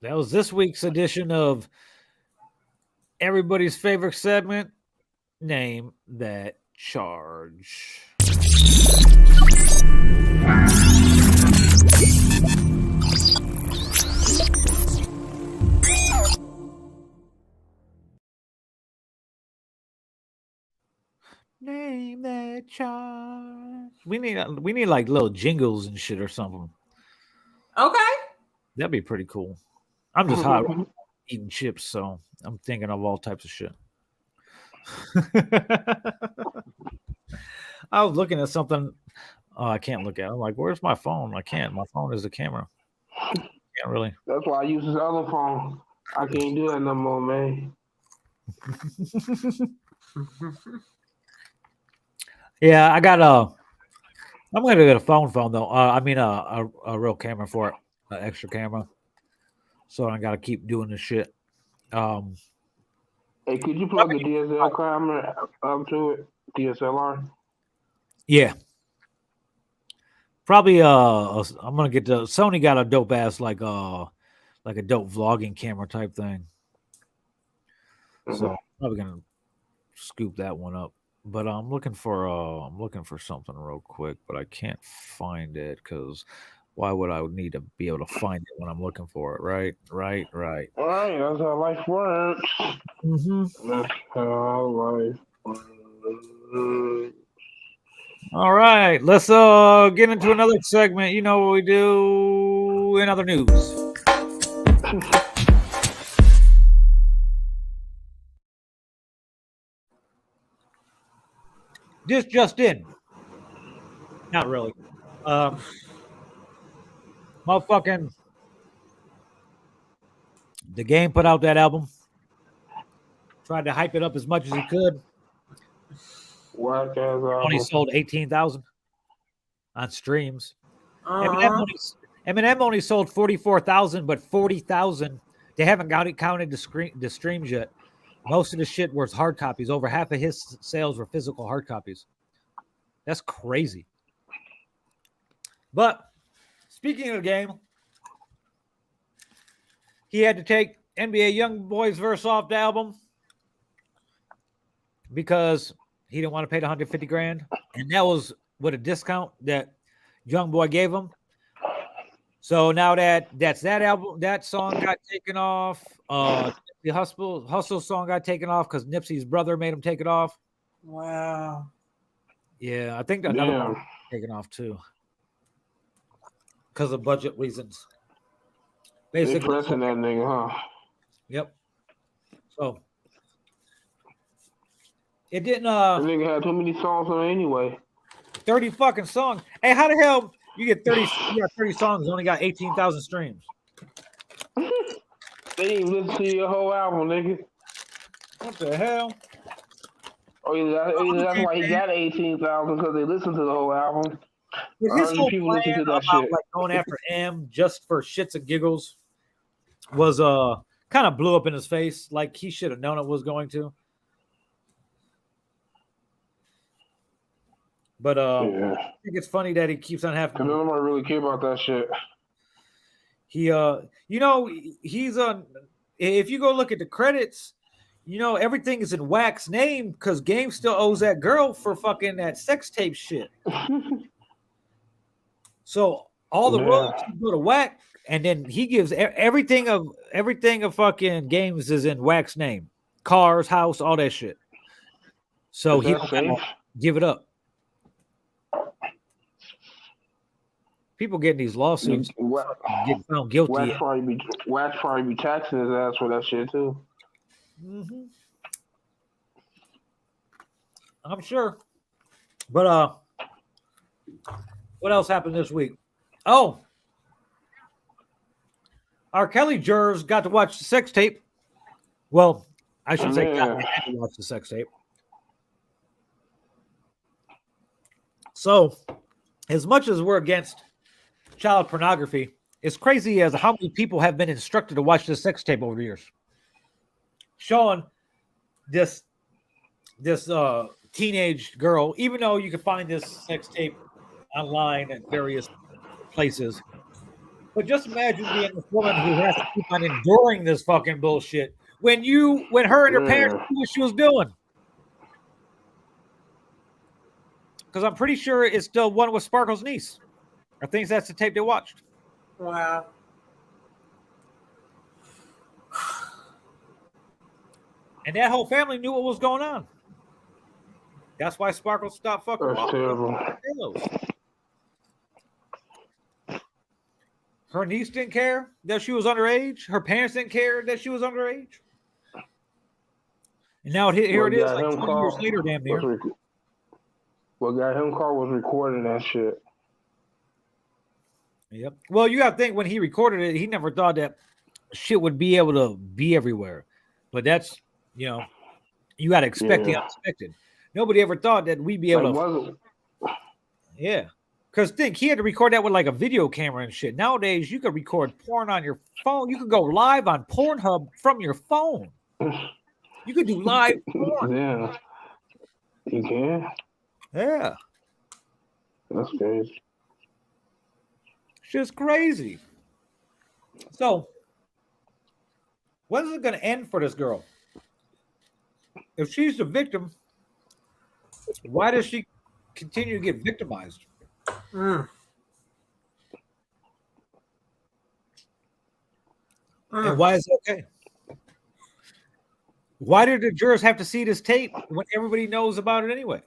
That was this week's edition of everybody's favorite segment, Name That Charge. Name that charge. We need like little jingles and shit or something. Okay. That'd be pretty cool. I'm just hot eating chips, so I'm thinking of all types of shit. I was looking at something. Oh, I can't look at it. I'm like, where's my phone? I can't. My phone is the camera. Can't really. That's why I use this other phone. I can't do that no more, man. Yeah, I got I'm gonna get a phone though. I mean a real camera for it, an extra camera. So I gotta keep doing this shit. Hey, could you plug the DSL camera up to it? DSLR? Yeah. Probably I'm gonna get the Sony got a dope ass like a dope vlogging camera type thing. So I'm probably gonna scoop that one up. But I'm looking for something real quick, but I can't find it because why would I need to be able to find it when I'm looking for it? Right. All right, that's how life works. Mm-hmm. That's how life works. All right, let's get into another segment. You know what we do in other news. This just in. Not really. Motherfucking The Game put out that album. Tried to hype it up as much as he could. Whack ass Only album. sold 18,000 on streams. Eminem only sold 44,000, but 40,000. They haven't got it counted the streams yet. Most of the shit was hard copies. Over half of his sales were physical hard copies. That's crazy. But speaking of the Game, he had to take NBA YoungBoy's verse off the album because he didn't want to pay the 150 grand, and that was with a discount that YoungBoy gave him. So now that's that album, that song got taken off. The Hustle song got taken off because Nipsey's brother made him take it off. Wow. Yeah, I think another one got taken off too because of budget reasons. Basically, they pressing that nigga, huh? Yep. So it didn't. That nigga had too many songs on it anyway. 30 fucking songs. Hey, how the hell you get 30? You got 30 songs, only got 18,000 streams. They didn't listen to your whole album, nigga. What the hell? Oh, yeah, that's why he got 18,000 because they listened to the whole album. His whole people plan listen to that about shit. like going after M just for shits and giggles was kind of blew up in his face. Like he should have known it was going to. But I think it's funny that he keeps on having. Cause nobody really care about that shit. He he's on. If you go look at the credits, everything is in Wack's name because Game still owes that girl for fucking that sex tape shit. So all the royalties go to Wack, and then he gives everything of fucking Games is in Wack's name, cars, house, all that shit. So he don't give it up. People getting these lawsuits get found guilty. Wax probably be taxing his ass for that shit too. Mm-hmm. I'm sure. But what else happened this week? Oh, R. Kelly jurors got to watch the sex tape. Well, I should say got to watch the sex tape. So, as much as we're against child pornography, it's crazy as how many people have been instructed to watch this sex tape over the years. Showing this teenage girl, even though you can find this sex tape online at various places. But just imagine being this woman who has to keep on enduring this fucking bullshit when her and her parents knew what she was doing. Because I'm pretty sure it's the one with Sparkle's niece. I think that's the tape they watched. Wow. And that whole family knew what was going on. That's why Sparkle stopped fucking. That's terrible. Her niece didn't care that she was underage. Her parents didn't care that she was underage. And now here it is, like 20 years later, damn near. What got him caught was recording that shit. Yep. Well, you got to think when he recorded it, he never thought that shit would be able to be everywhere. But that's, you got to expect the unexpected. Nobody ever thought that we'd be able to. Yeah. Because think, he had to record that with like a video camera and shit. Nowadays, you could record porn on your phone. You could go live on Pornhub from your phone. You could do live porn. Yeah. You can? Yeah. That's crazy. Shit's crazy. So, when is it going to end for this girl? If she's the victim, why does she continue to get victimized? And why is it okay? Why did the jurors have to see this tape when everybody knows about it anyway?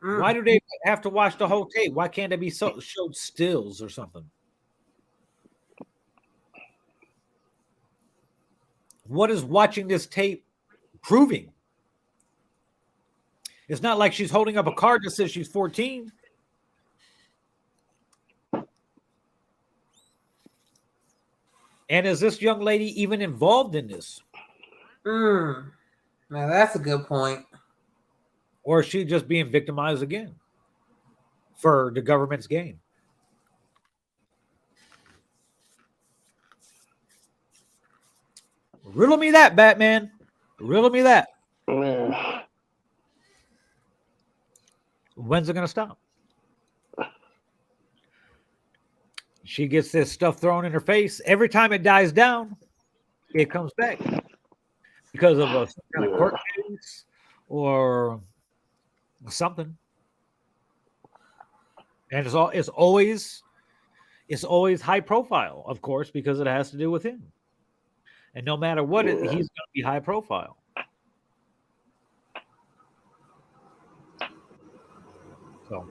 Why do they have to watch the whole tape? Why can't they be showed stills or something? What is watching this tape proving? It's not like she's holding up a card that says she's 14. And is this young lady even involved in this? Now that's a good point. Or is she just being victimized again for the government's gain? Riddle me that, Batman. Riddle me that. When's it going to stop? She gets this stuff thrown in her face. Every time it dies down, it comes back. Because of some kind of court case or something. And it's always high profile, of course, because it has to do with him. And no matter what, he's going to be high profile. So,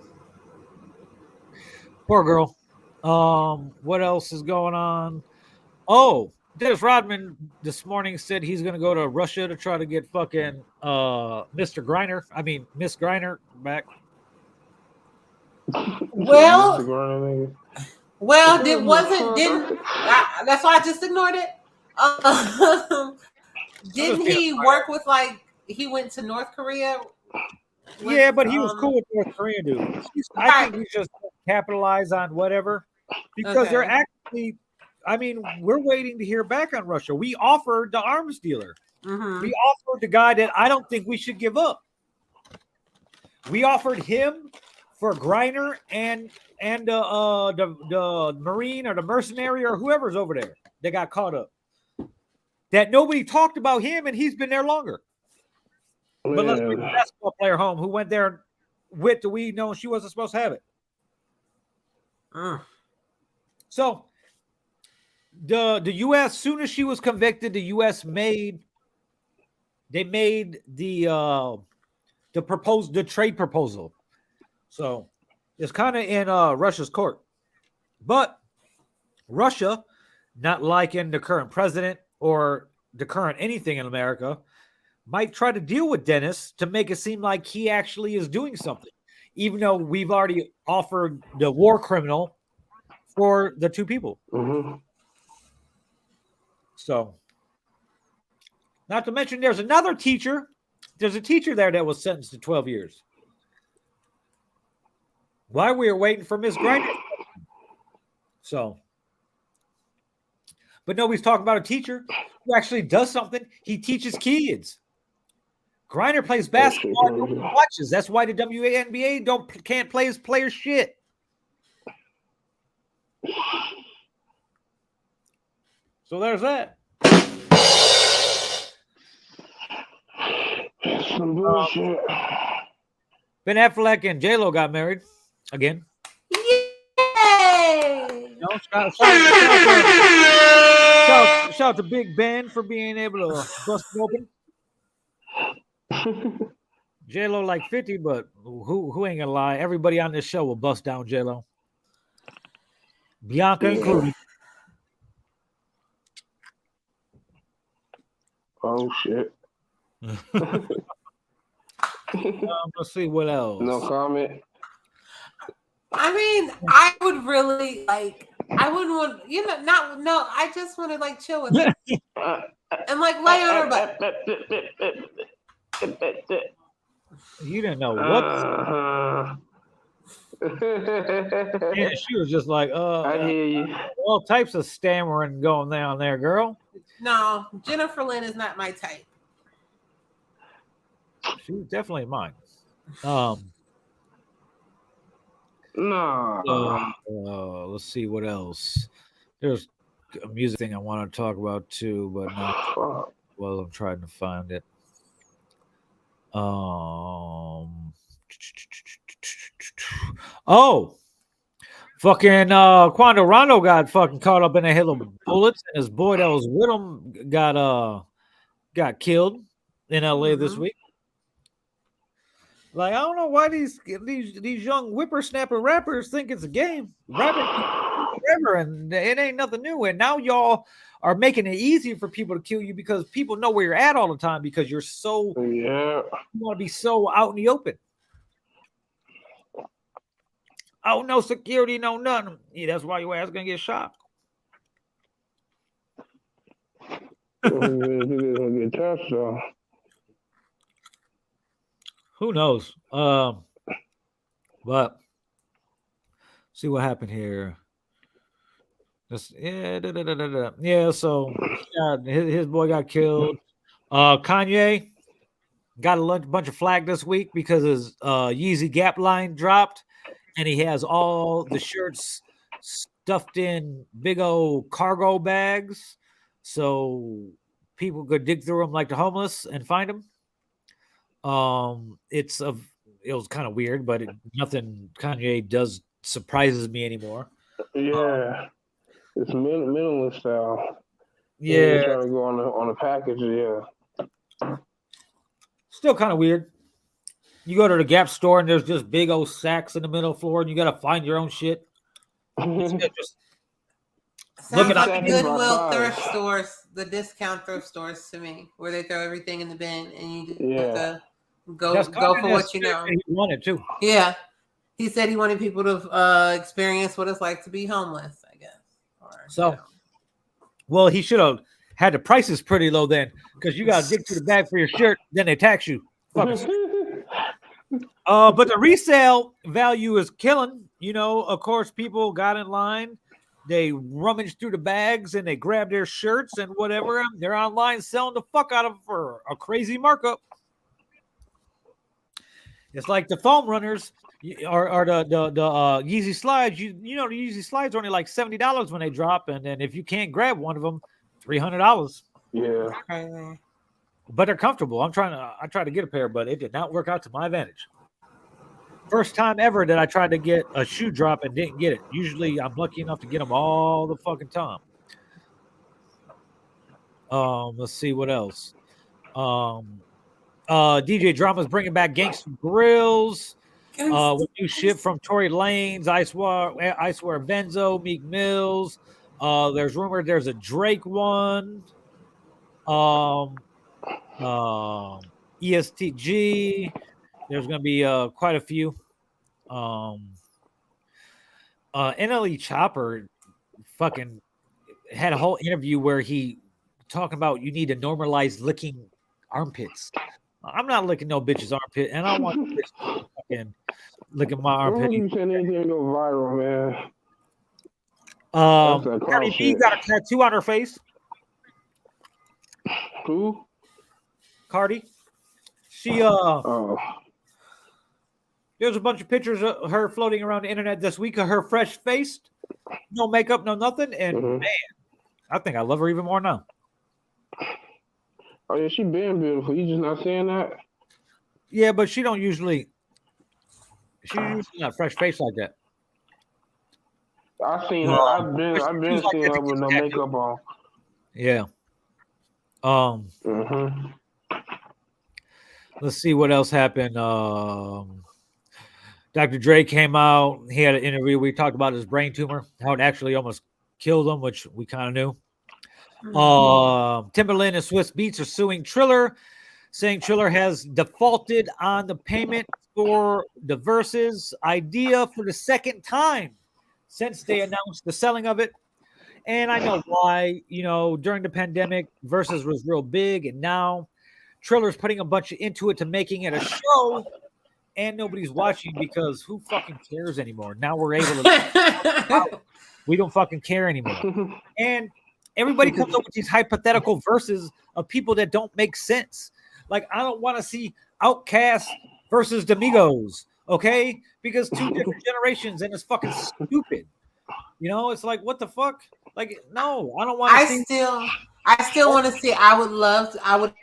poor girl. What else is going on? Oh, Dennis Rodman this morning said he's going to go to Russia to try to get fucking Miss Griner back. Well, that's why I just ignored it. Didn't he work with he went to North Korea? Yeah, but he was cool with North Korea, dude. I think he's just capitalize on whatever because they're actually. I mean, we're waiting to hear back on Russia. We offered the arms dealer. Mm-hmm. We offered the guy that I don't think we should give up. We offered him for Griner and the Marine or the mercenary or whoever's over there that got caught up. That nobody talked about him, and he's been there longer. But let's bring the basketball player home who went there with the weed knowing she wasn't supposed to have it. So the U.S. soon as she was convicted, the U.S. made the trade proposal. So it's kind of in Russia's court, but Russia, not liking the current president or the current anything in America, might try to deal with Dennis to make it seem like he actually is doing something, even though we've already offered the war criminal for the two people. Mm-hmm. So, not to mention, there's another teacher there's a teacher there that was sentenced to 12 years. While we were waiting for Miss Griner. So, but nobody's talking about a teacher who actually does something. He teaches kids. Griner plays basketball. Nobody watches. That's why the WNBA can't play his players shit. So there's that. Some bullshit. Ben Affleck and J-Lo got married again. Yay! No, shout out to Big Ben for being able to bust it open. J-Lo like 50, but who ain't gonna lie? Everybody on this show will bust down J-Lo. Bianca included. Oh shit. Let's see what else. No comment. I mean, I would really like. I wouldn't want, I just want to like chill with her and like lay on her butt. You didn't know what. And she was just like, I hear you. All types of stammering going down there, girl. No, Jennifer Lynn is not my type. She's definitely mine. No. Let's see what else. There's a music thing I want to talk about too, but not. Well, I'm trying to find it. Fucking Quando Rondo got fucking caught up in a hail of bullets, and his boy that was with him got killed in LA this week. Like, I don't know why these young whippersnapper rappers think it's a game. Rapping forever, and it ain't nothing new. And now y'all are making it easy for people to kill you because people know where you're at all the time because you're so you want to be so out in the open. Oh, no security, no nothing. Yeah, that's why your ass gonna get shot. Get touched though. Who knows? But see what happened here. So his boy got killed. Kanye got a bunch of flack this week because his Yeezy Gap line dropped, and he has all the shirts stuffed in big old cargo bags, so people could dig through them like the homeless and find them. It was kind of weird, but nothing Kanye does surprises me anymore. Yeah, it's minimalist style. Yeah, trying to go on the package. Yeah, still kind of weird. You go to the Gap store and there's just big old sacks in the middle floor, and you got to find your own shit. Just sounds like the Goodwill thrift stores, the discount thrift stores to me, where they throw everything in the bin and you just have to go for what you know. He wanted to. Yeah, he said he wanted people to experience what it's like to be homeless, I guess. Well, he should have had the prices pretty low then, because you got to dig through the bag for your shirt, then they tax you. Fuckers. But the resale value is killing. Of course, people got in line. They rummaged through the bags and they grabbed their shirts and whatever. They're online selling the fuck out of them for a crazy markup. It's like the foam runners or the Yeezy slides. The Yeezy slides are only like $70 when they drop, and then if you can't grab one of them, $300. Yeah. But they're comfortable. I tried to get a pair, but it did not work out to my advantage. First time ever that I tried to get a shoe drop and didn't get it. Usually I'm lucky enough to get them all the fucking time. Let's see what else. DJ Drama's bringing back Gangsta Grills. With new shit from Tory Lanez, I Swear Benzo, Meek Mills. There's rumored there's a Drake one. ESTG. There's going to be quite a few. NLE Chopper fucking had a whole interview where he talking about you need to normalize licking armpits. I'm not licking no bitch's armpit, and I don't want no bitch to fucking licking my Why armpit. you saying anything go viral, man? That's that Cardi clown B shit. got a tattoo on her face. Who? Cardi. She Oh. there's a bunch of pictures of her floating around the internet this week of her fresh faced, no makeup, no nothing, and man, I think I love her even more now. Oh yeah, she been beautiful. You just not saying that? Yeah, but she's usually not fresh face like that. I seen her. I've been seeing her with no makeup on. Yeah. Mm-hmm. Let's see what else happened. Dr. Dre came out. He had an interview. We talked about his brain tumor, how it actually almost killed him, which we kind of knew. Timberland and Swiss Beats are suing Triller, saying Triller has defaulted on the payment for the Versus idea for the second time since they announced the selling of it. And I know why. During the pandemic, Versus was real big, and now Triller's putting a bunch into it to making it a show, and nobody's watching because who fucking cares anymore? Now we're able to. We don't fucking care anymore. And everybody comes up with these hypothetical verses of people that don't make sense. Like, I don't want to see Outkast versus Domingos, okay? Because two different generations, and it's fucking stupid. It's like, what the fuck? Like, no, I don't want to see. I still want to see. I would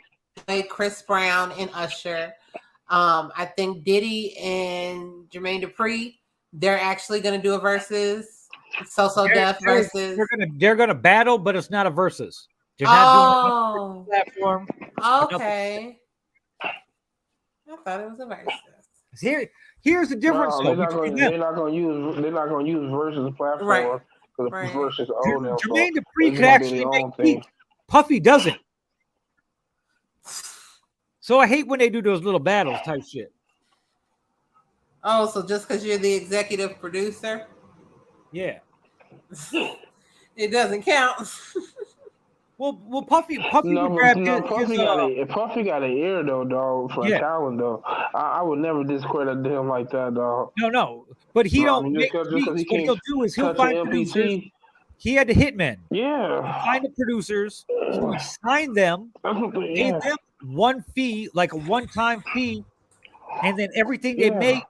play Chris Brown and Usher. I think Diddy and Jermaine Dupri, they're actually going to do a versus. So Def versus. They're gonna battle, but it's not a versus. They're not doing a platform. Okay. I thought it was a versus. Here's the difference. No, they're not gonna use versus platform. Right. Versus own them. Jermaine Dupri could actually make beats. Puffy doesn't. So I hate when they do those little battles type shit. Oh, so just because you're the executive producer? Yeah. It doesn't count. Well, Puffy no, Puffy got an ear though, dog, for talent though. I would never discredit him like that, dog. No, but he don't make beats. What he'll do is he'll find producers. He had the hitmen. Yeah. Find the producers. He would sign them. Pay them one fee, like a one-time fee, and then everything they make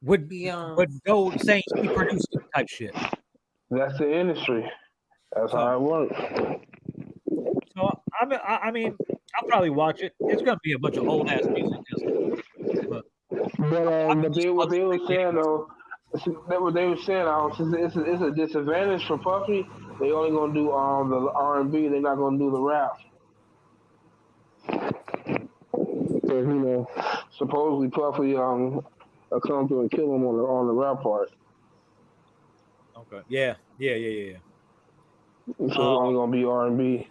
would go saying he produced it type shit. That's the industry. That's how it works. So I mean, I'll probably watch it. It's gonna be a bunch of old ass music. But what they were saying though, what they were saying, it's a disadvantage for Puffy. They only gonna do the R&B. They're not gonna do the rap. Because supposedly Puffy will come through and kill him on the rap part. Okay. Yeah. So it's only gonna be R&B.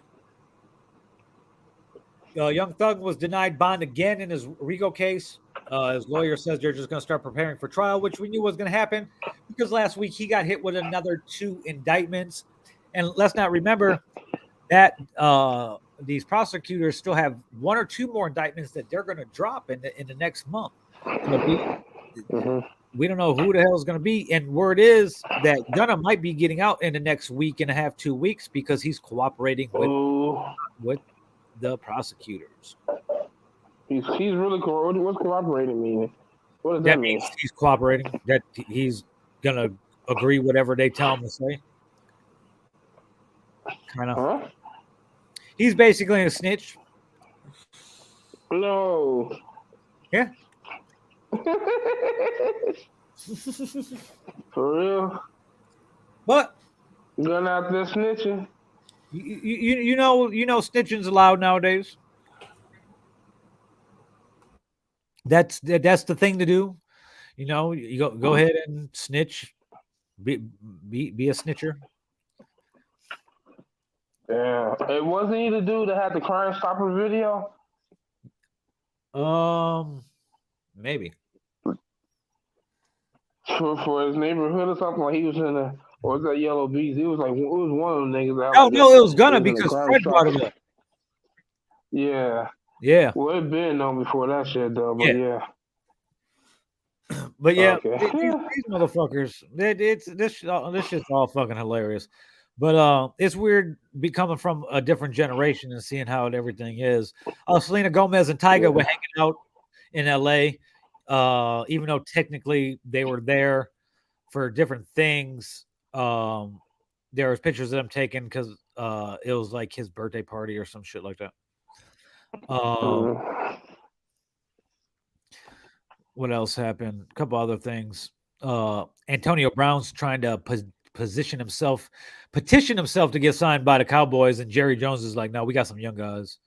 Young Thug was denied bond again in his RICO case. His lawyer says they're just going to start preparing for trial, which we knew was going to happen because last week he got hit with another 2 indictments. And let's not remember that these prosecutors still have 1 or 2 more indictments that they're going to drop in the next month. We don't know who the hell is going to be. And word is that Gunna might be getting out in the next week and a half, 2 weeks, because he's cooperating with the prosecutors. He's really cool. What's cooperating mean? What does that mean? He's cooperating. That he's gonna agree whatever they tell him to say. Kind of. Huh? He's basically a snitch. No. Yeah. For real? What? Going out there snitching? You know snitching's allowed nowadays. That's the thing to do. You go ahead and snitch. Be a snitcher. Yeah. It wasn't he the dude that had the Crime Stopper video? Maybe. For his neighborhood or something, like he was in or was that Yellow Bees? It was one of them niggas. No, it was Gunna because Fred brought it up. Yeah. Yeah. Well, it been on before that shit though, but yeah. But yeah, Okay. these motherfuckers, this shit's all fucking hilarious. But it's weird coming from a different generation and seeing how everything is. Selena Gomez and Tyga were hanging out in LA, even though technically they were there for different things. There was pictures of them taken because it was like his birthday party or some shit like that. What else happened? A couple other things. Antonio Brown's trying to petition himself to get signed by the Cowboys, and Jerry Jones is like, "No, we got some young guys.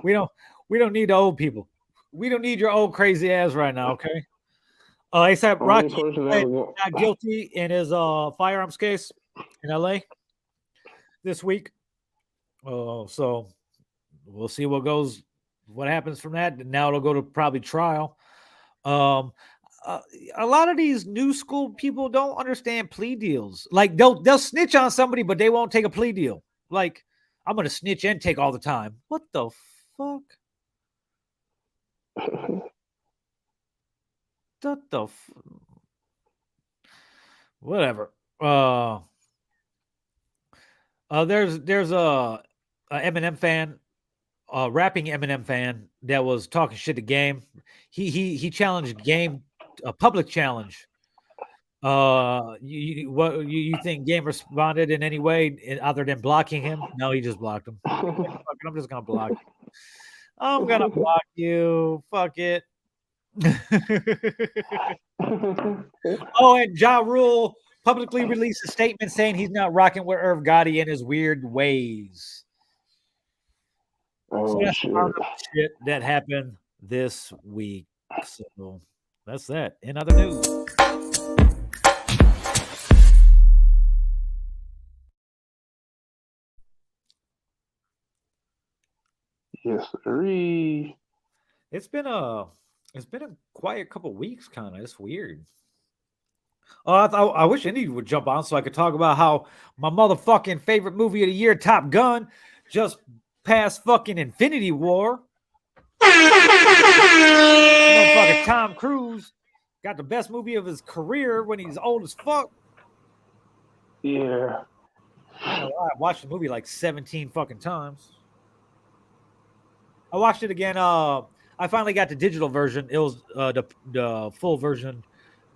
we don't need the old people. We don't need your old crazy ass right now, okay?" Except Rocky not guilty in his firearms case in LA this week. So we'll see what happens from that. Now it'll go to probably trial. A lot of these new school people don't understand plea deals. Like they'll snitch on somebody, but they won't take a plea deal. Like, I'm gonna snitch and take all the time. What the fuck? Whatever. There's a Eminem fan, rapping Eminem fan that was talking shit to Game. He challenged Game, a public challenge. You think Game responded in any way other than blocking him? No, he just blocked him. I'm just gonna block you. I'm gonna block you. Fuck it. Oh, and Ja Rule publicly released a statement saying he's not rocking with Irv Gotti in his weird ways. So that's shit that happened this week. So that's that. In other news. Yes, sir. It's been a quiet couple weeks, kind of. It's weird. I wish Indy would jump on so I could talk about how my motherfucking favorite movie of the year, Top Gun, just passed fucking Infinity War. Motherfucking Tom Cruise got the best movie of his career when he's old as fuck. Yeah. I watched the movie like 17 fucking times. I watched it again. I finally got the digital version. It was the full version,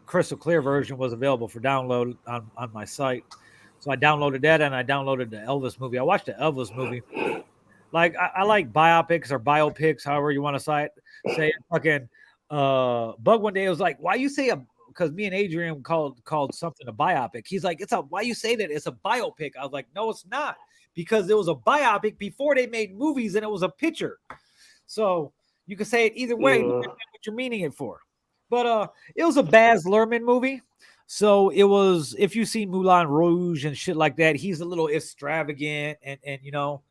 crystal clear version was available for download on my site. So I downloaded that and I downloaded the Elvis movie. I watched the Elvis movie. Like I like biopics or biopics, however you want to say it. Fucking Bug one day was like, why you say because me and Adrian called something a biopic. He's like, why you say that it's a biopic? I was like, no, it's not, because it was a biopic before they made movies and it was a picture. So you can say it either way, what you're meaning it for. But it was a Baz Luhrmann movie. So it was, if you see Moulin Rouge and shit like that, he's a little extravagant and you know,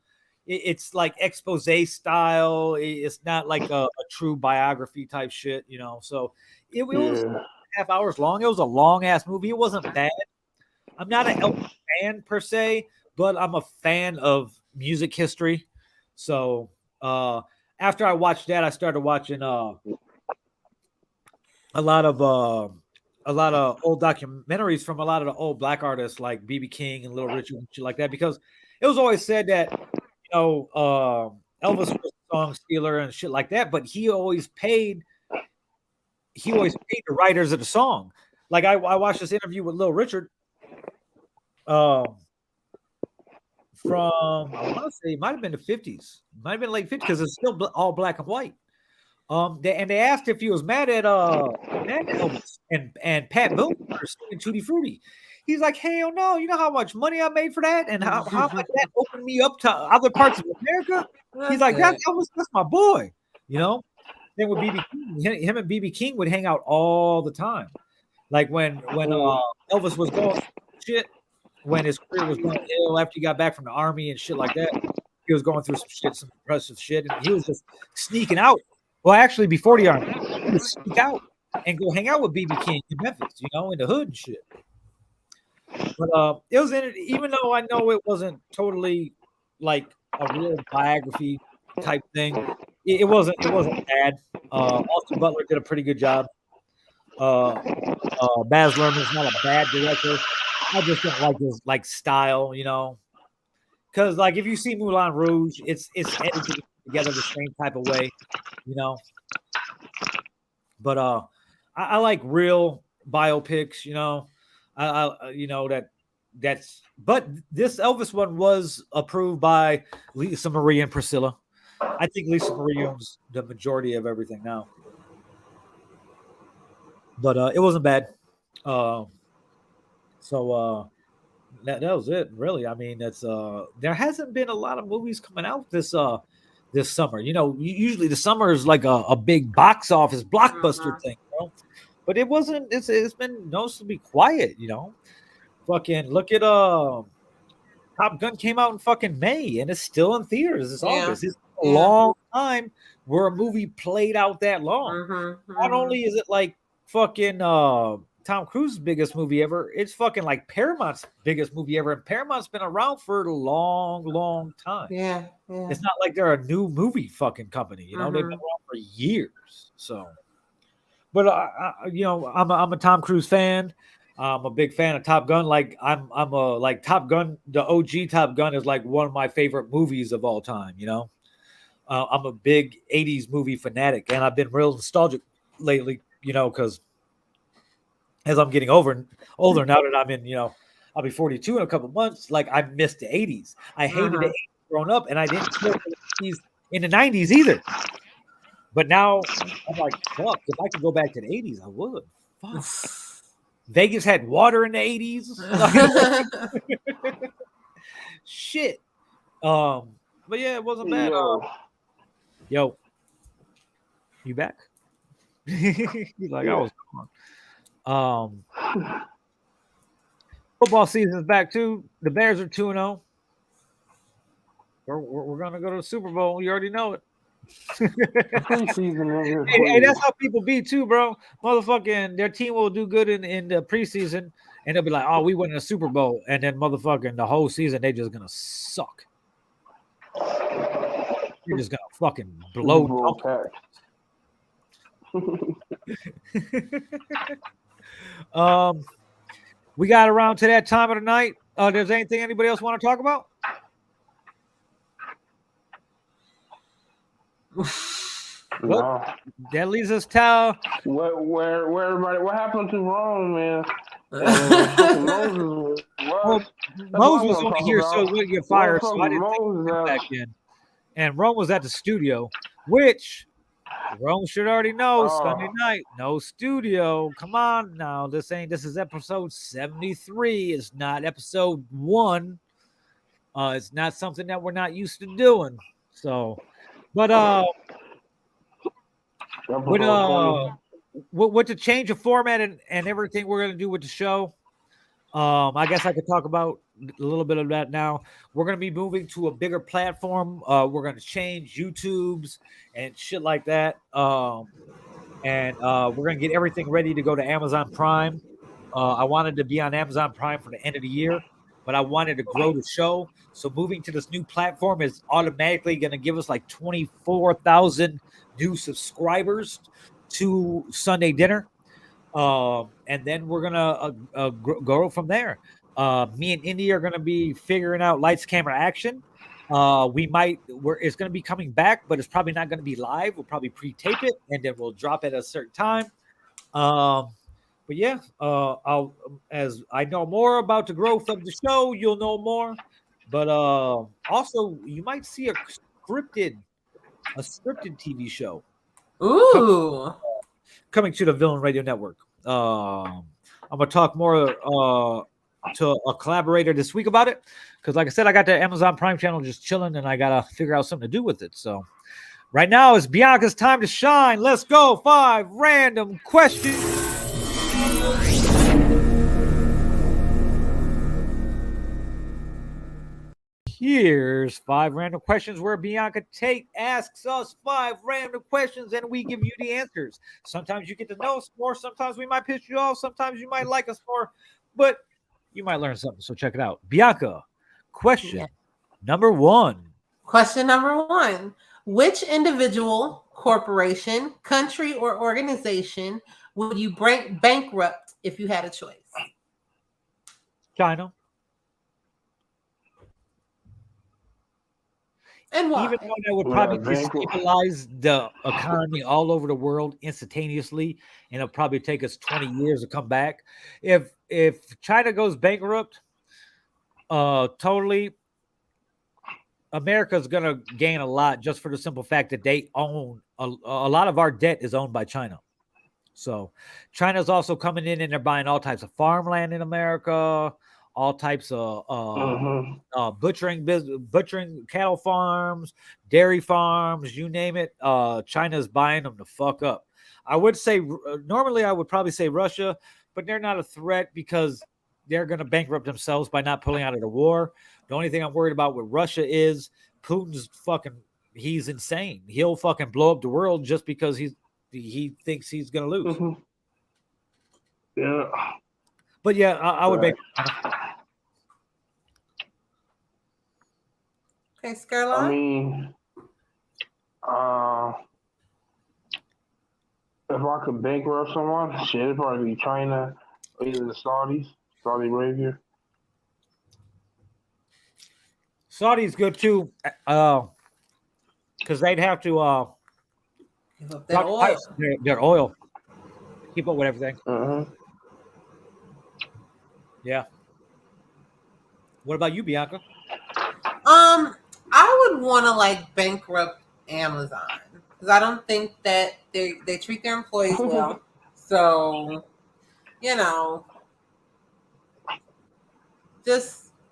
it's like expose style. It's not like a true biography type shit, you know. So it was 2.5 hours long. It was a long ass movie. It wasn't bad. I'm not an Elvis fan per se, but I'm a fan of music history. So after I watched that, I started watching a lot of old documentaries from a lot of the old black artists like B.B. King and Little Richard and shit like that, because it was always said that, you know, Elvis was a song stealer and shit like that, but he always paid the writers of the song. Like I watched this interview with Little Richard from, I want to say it might have been the 50s, might have been late 50s, because it's still all black and white. They asked if he was mad at Elvis and Pat Boone for singing Tutti Frutti. He's like, hell no, you know how much money I made for that and how much that opened me up to other parts of America? He's like, that's my boy, you know? Then with BB King, him and BB King would hang out all the time. Like when Elvis was going shit, when his career was going ill after he got back from the army and shit like that, he was going through some impressive shit, and he was just sneaking out. Well, actually, before the army, he would sneak out and go hang out with BB King in Memphis, you know, in the hood and shit. But it was even though I know it wasn't totally like a real biography type thing. It wasn't bad. Austin Butler did a pretty good job. Baz Luhrmann's not a bad director. I just don't like his like style, you know. Because like if you see Moulin Rouge, it's edited together the same type of way, you know. But I like real biopics, you know. I you know that's. But this Elvis one was approved by Lisa Marie and Priscilla. I think Lisa Marie owns the majority of everything now. But it wasn't bad. So that was it, really. I mean, it's there hasn't been a lot of movies coming out this summer. You know, usually the summer is like a big box office blockbuster thing, you know? But it wasn't. It's been noticeably quiet, you know. Fucking look at Top Gun came out in fucking May and it's still in theaters. It's August. It's a long time where a movie played out that long. Not only is it like fucking Tom Cruise's biggest movie ever, it's fucking like Paramount's biggest movie ever, and Paramount's been around for a long time. Yeah. It's not like they're a new movie fucking company, you know. They've been around for years. So, but you know, I'm a Tom Cruise fan. I'm a big fan of Top Gun. Like I'm a like Top Gun. The OG Top Gun is like one of my favorite movies of all time. You know, I'm a big '80s movie fanatic, and I've been real nostalgic lately. You know, because as I'm getting older now that I'm in, you know, I'll be 42 in a couple months. Like I missed the '80s. I hated the '80s growing up, and I didn't care for the '80s in the '90s either. But now I'm like, fuck, if I could go back to the '80s, I would. Fuck. Vegas had water in the '80s. Shit. But yeah, it wasn't bad. Yo, you back? He's like, I was gone. Football season's back too. The Bears are 2-0. We're gonna go to the Super Bowl. You already know it. Hey, that's how people be too, bro. Motherfucking their team will do good in the preseason, and they'll be like, "Oh, we won the Super Bowl," and then motherfucking the whole season they just gonna suck. You're just gonna fucking blow. We got around to that time of the night. There's anything anybody else want to talk about? No. That leaves us to where everybody. What happened to Rome, man? Mose was only here so he wouldn't get fired, so I didn't think back in. And Rome was at the studio, which Rome should already know. Sunday night, no studio. Come on now, this is episode 73. It's not episode 1. It's not something that we're not used to doing. So, but with the change of format and everything we're gonna do with the show, I guess I could talk about a little bit of that now. We're gonna be moving to a bigger platform. We're gonna change YouTube's and shit like that. And we're gonna get everything ready to go to Amazon Prime. I wanted to be on Amazon Prime for the end of the year, but I wanted to grow the show. So moving to this new platform is automatically going to give us like 24,000 new subscribers to Sunday Dinner. And then we're going to go from there. Me and Indy are going to be figuring out lights, camera, action. It's going to be coming back, but it's probably not going to be live. We'll probably pre-tape it and then we'll drop it at a certain time. But yeah, as I know more about the growth of the show, you'll know more. But also, you might see a scripted TV show. Ooh, coming to the Villain Radio Network. I'm gonna talk more to a collaborator this week about it because, like I said, I got the Amazon Prime channel just chilling, and I gotta figure out something to do with it. So, right now it's Bianca's time to shine. Let's go. 5 random questions. Here's 5 random questions where Bianca asks us 5 random questions and we give you the answers. Sometimes you get to know us more. Sometimes we might piss you off. Sometimes you might like us more, but you might learn something. So check it out. Bianca, question Number 1. Question number 1. Which individual, corporation, country, or organization would you bankrupt if you had a choice? China. And why? Even though that would probably destabilize the economy all over the world instantaneously, and it'll probably take us 20 years to come back. If China goes bankrupt, totally, America's gonna gain a lot just for the simple fact that they own a lot of our debt is owned by China. So China's also coming in and they're buying all types of farmland in America, all types of butchering cattle farms, dairy farms, you name it. China's buying them to fuck up. I would say normally I would probably say Russia, but they're not a threat because they're going to bankrupt themselves by not pulling out of the war. The only thing I'm worried about with Russia is Putin's he's insane. He'll fucking blow up the world just because he thinks he's going to lose. Yeah. But yeah, I would make. Okay, Scurlock. I mean, if I could bankrupt someone, shit, it'd probably be China or either the Saudi Arabia. Saudi's good too, because they'd have to Give up that oil. Their oil, keep up with everything. Yeah. What about you, Bianca? I would want to bankrupt Amazon because I don't think that they treat their employees well. So,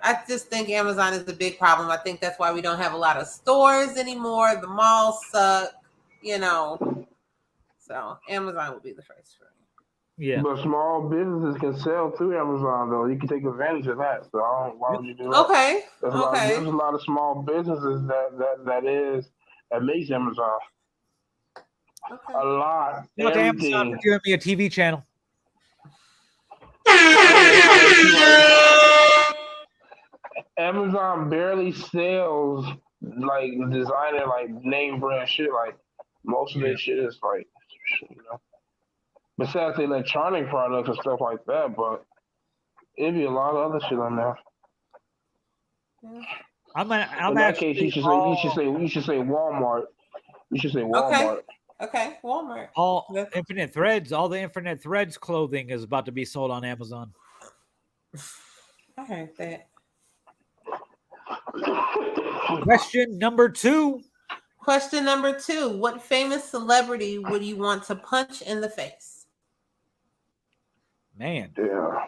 I just think Amazon is a big problem. I think that's why we don't have a lot of stores anymore. The malls suck, So Amazon would be the first for me. Yeah. But small businesses can sell through Amazon, though. You can take advantage of that. So why would you do that? Okay. There's a lot of small businesses that makes Amazon. Okay. A lot. Not Amazon for giving me a TV channel. Amazon barely sells designer name brand shit. Most of their shit is besides the electronic products and stuff like that, but it'd be a lot of other shit on there. In that case, you should say Walmart. You should say Walmart. Okay, Walmart. All the Infinite Threads clothing is about to be sold on Amazon. I heard that. Question number 2. Question number 2. What famous celebrity would you want to punch in the face? Man. Yeah.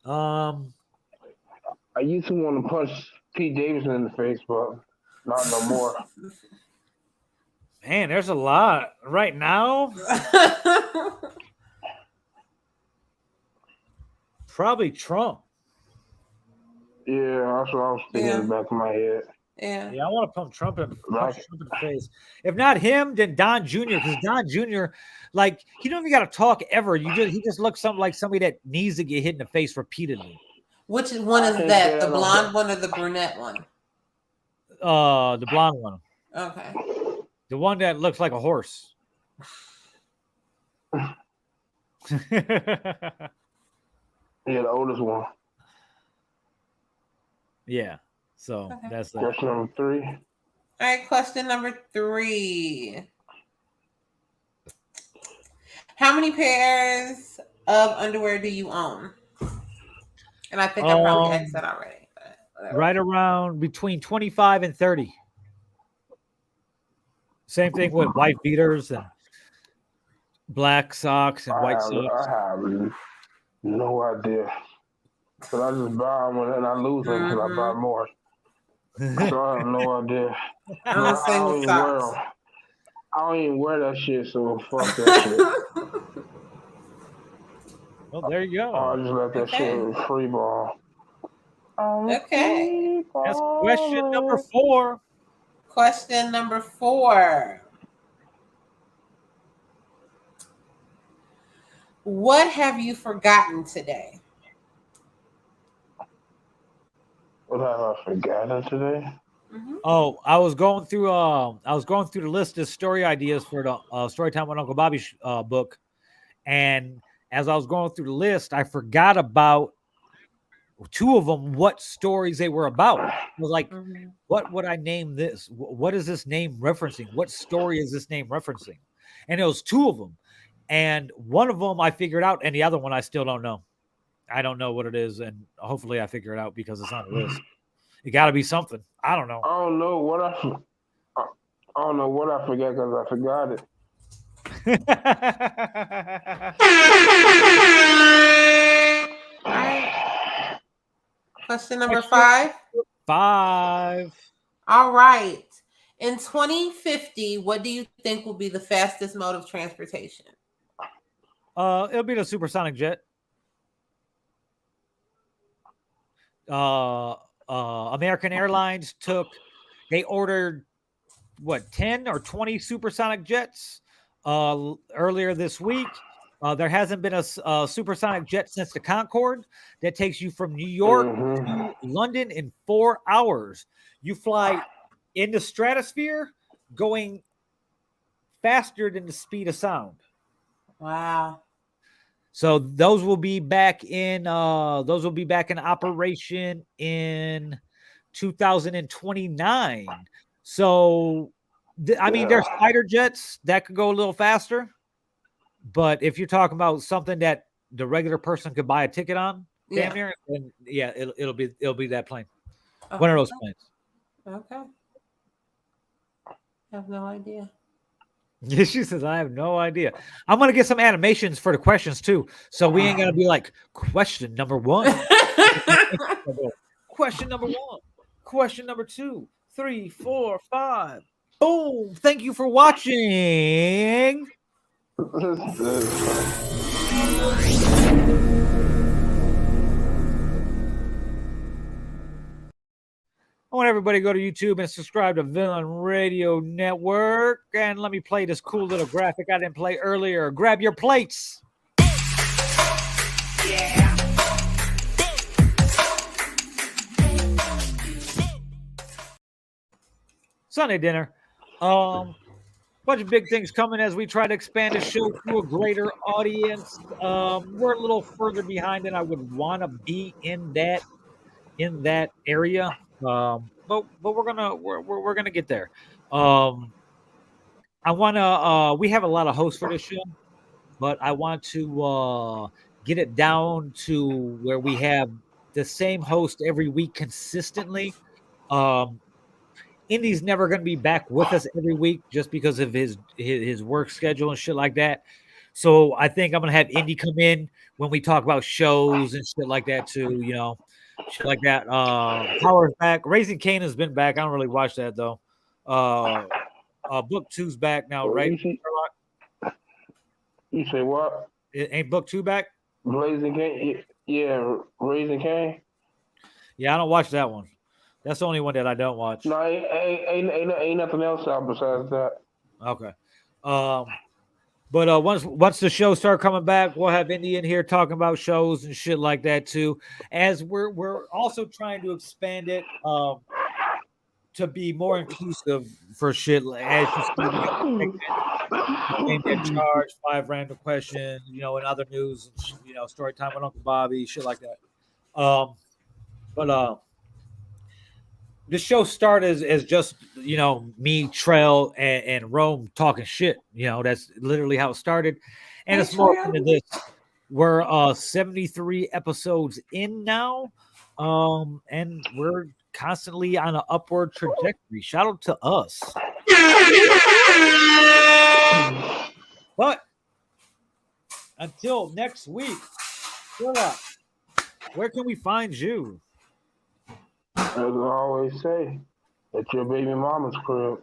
I used to want to punch Pete Davidson in the face, but not no more. Man, there's a lot right now. Probably Trump. Yeah, that's what I was thinking in the back of my head. Yeah, I want to punch Trump in the face. If not him, then Don Jr. Because Don Jr. He don't even got to talk ever. He just looks something like somebody that needs to get hit in the face repeatedly. Which one is that? The blonde one or the brunette one? The blonde one. Okay. The one that looks like a horse. Yeah, the oldest one. Yeah. So that's question number 3. All right, question number 3. How many pairs of underwear do you own? And I think I probably asked that already. Right around between 25 and 30. Same thing with white beaters and black socks and white socks. I have no idea. But I just buy them and I lose them because I buy more. So I have no idea. I don't even wear that shit, so fuck that shit. Well, there you go. I just let that shit free ball. Okay. That's question number 4. Question number 4. What have you forgotten today? What have I forgotten today? Oh, I was going through the list of story ideas for the Storytime with Uncle Bobby book, and as I was going through the list, I forgot about two of them. What stories they were about? I was like, what would I name this? What is this name referencing? What story is this name referencing? And it was two of them, and one of them I figured out, and the other one I still don't know. I don't know what it is, and hopefully I figure it out because it's on the list. It got to be something. I don't know. I don't know what I forgot because I forgot it. All right. Question number 5. 5. All right. In 2050, what do you think will be the fastest mode of transportation? It'll be the supersonic jet. American Airlines they ordered 10 or 20 supersonic jets earlier this week. There hasn't been a supersonic jet since the Concorde that takes you from New York to London in 4 hours. You fly in the stratosphere going faster than the speed of sound. Wow. So those will be back in operation in 2029. So there's fighter jets that could go a little faster, but if you're talking about something that the regular person could buy a ticket on, damn near, then it'll be that plane. Okay. One of those planes. Okay. I have no idea. She says, I have no idea. I'm going to get some animations for the questions too. So we ain't going to be like, question number 1. Question number 1. Question number 2, 3, 4, 5. Boom. Thank you for watching. I want everybody to go to YouTube and subscribe to Villain Radio Network. And let me play this cool little graphic I didn't play earlier. Grab your plates. Yeah. Sunday dinner. Bunch of big things coming as we try to expand the show to a greater audience. We're a little further behind than I would want to be in that area. But we're gonna get there. I wanna we have a lot of hosts for this show, but I want to get it down to where we have the same host every week consistently. Indy's never gonna be back with us every week just because of his work schedule and shit like that. So I think I'm gonna have Indy come in when we talk about shows and shit like that too, shit like that. Power's back. Raising Cain has been back. I don't really watch that though. Book 2's back now, right? You say what? Ain't Book 2 back? Raising Cain? Yeah, Raising Cain. Yeah, I don't watch that one. That's the only one that I don't watch. No, ain't nothing else out besides that. Okay. But once the shows start coming back, we'll have Indy in here talking about shows and shit like that too. As we're also trying to expand it to be more inclusive for shit. As you see, get charged, 5 random questions, and other news, story time with Uncle Bobby, shit like that. But this show started as just, me, Trell, and Rome talking shit. That's literally how it started. And it's more than this. We're 73 episodes in now. And we're constantly on an upward trajectory. Shout out to us. But until next week, where can we find you? As I always say, at your baby mama's crib.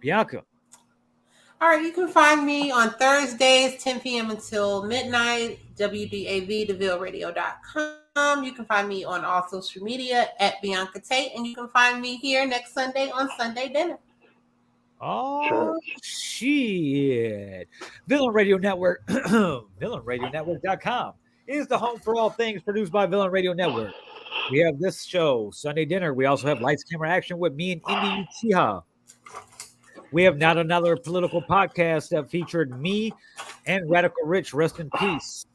Bianca. All right, you can find me on Thursdays, 10 p.m. until midnight, WDAV, DeVilleRadio.com. You can find me on all social media at Bianca Tate, and you can find me here next Sunday on Sunday Dinner. Oh, shit. Villain Radio Network, VillainRadioNetwork.com is the home for all things produced by Villain Radio Network. We have this show, Sunday Dinner. We also have Lights, Camera, Action with me and Indy Uchiha. We have Not Another Political Podcast that featured me and Radical Rich. Rest in peace.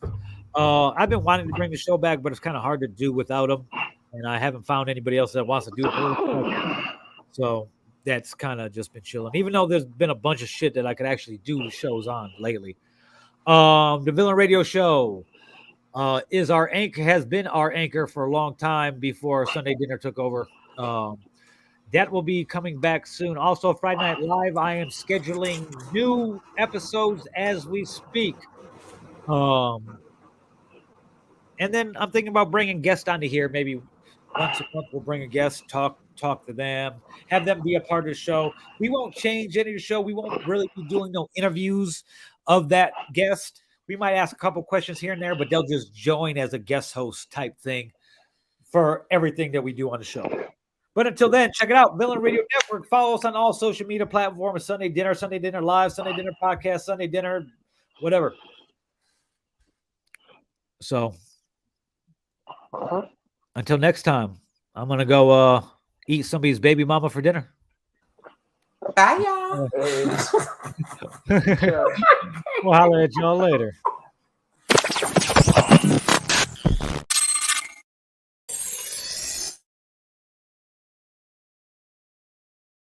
I've been wanting to bring the show back, but it's kind of hard to do without him. And I haven't found anybody else that wants to do it. So that's kind of just been chilling. Even though there's been a bunch of shit that I could actually do the shows on lately. The Villain Radio Show is our anchor, has been our anchor for a long time before Sunday Dinner took over. That will be coming back soon. Also, Friday Night Live, I am scheduling new episodes as we speak. And then I'm thinking about bringing guests onto here. Maybe once a month we'll bring a guest, talk to them, have them be a part of the show. We won't change any of the show. We won't really be doing no interviews of that guest. We might ask a couple questions here and there, but they'll just join as a guest host type thing for everything that we do on the show. But until then, check it out. Villain Radio Network. Follow us on all social media platforms. Sunday Dinner Live, Sunday Dinner Podcast, Sunday Dinner, whatever. So until next time, I'm going to go eat somebody's baby mama for dinner. Bye, y'all. We'll holler at y'all later.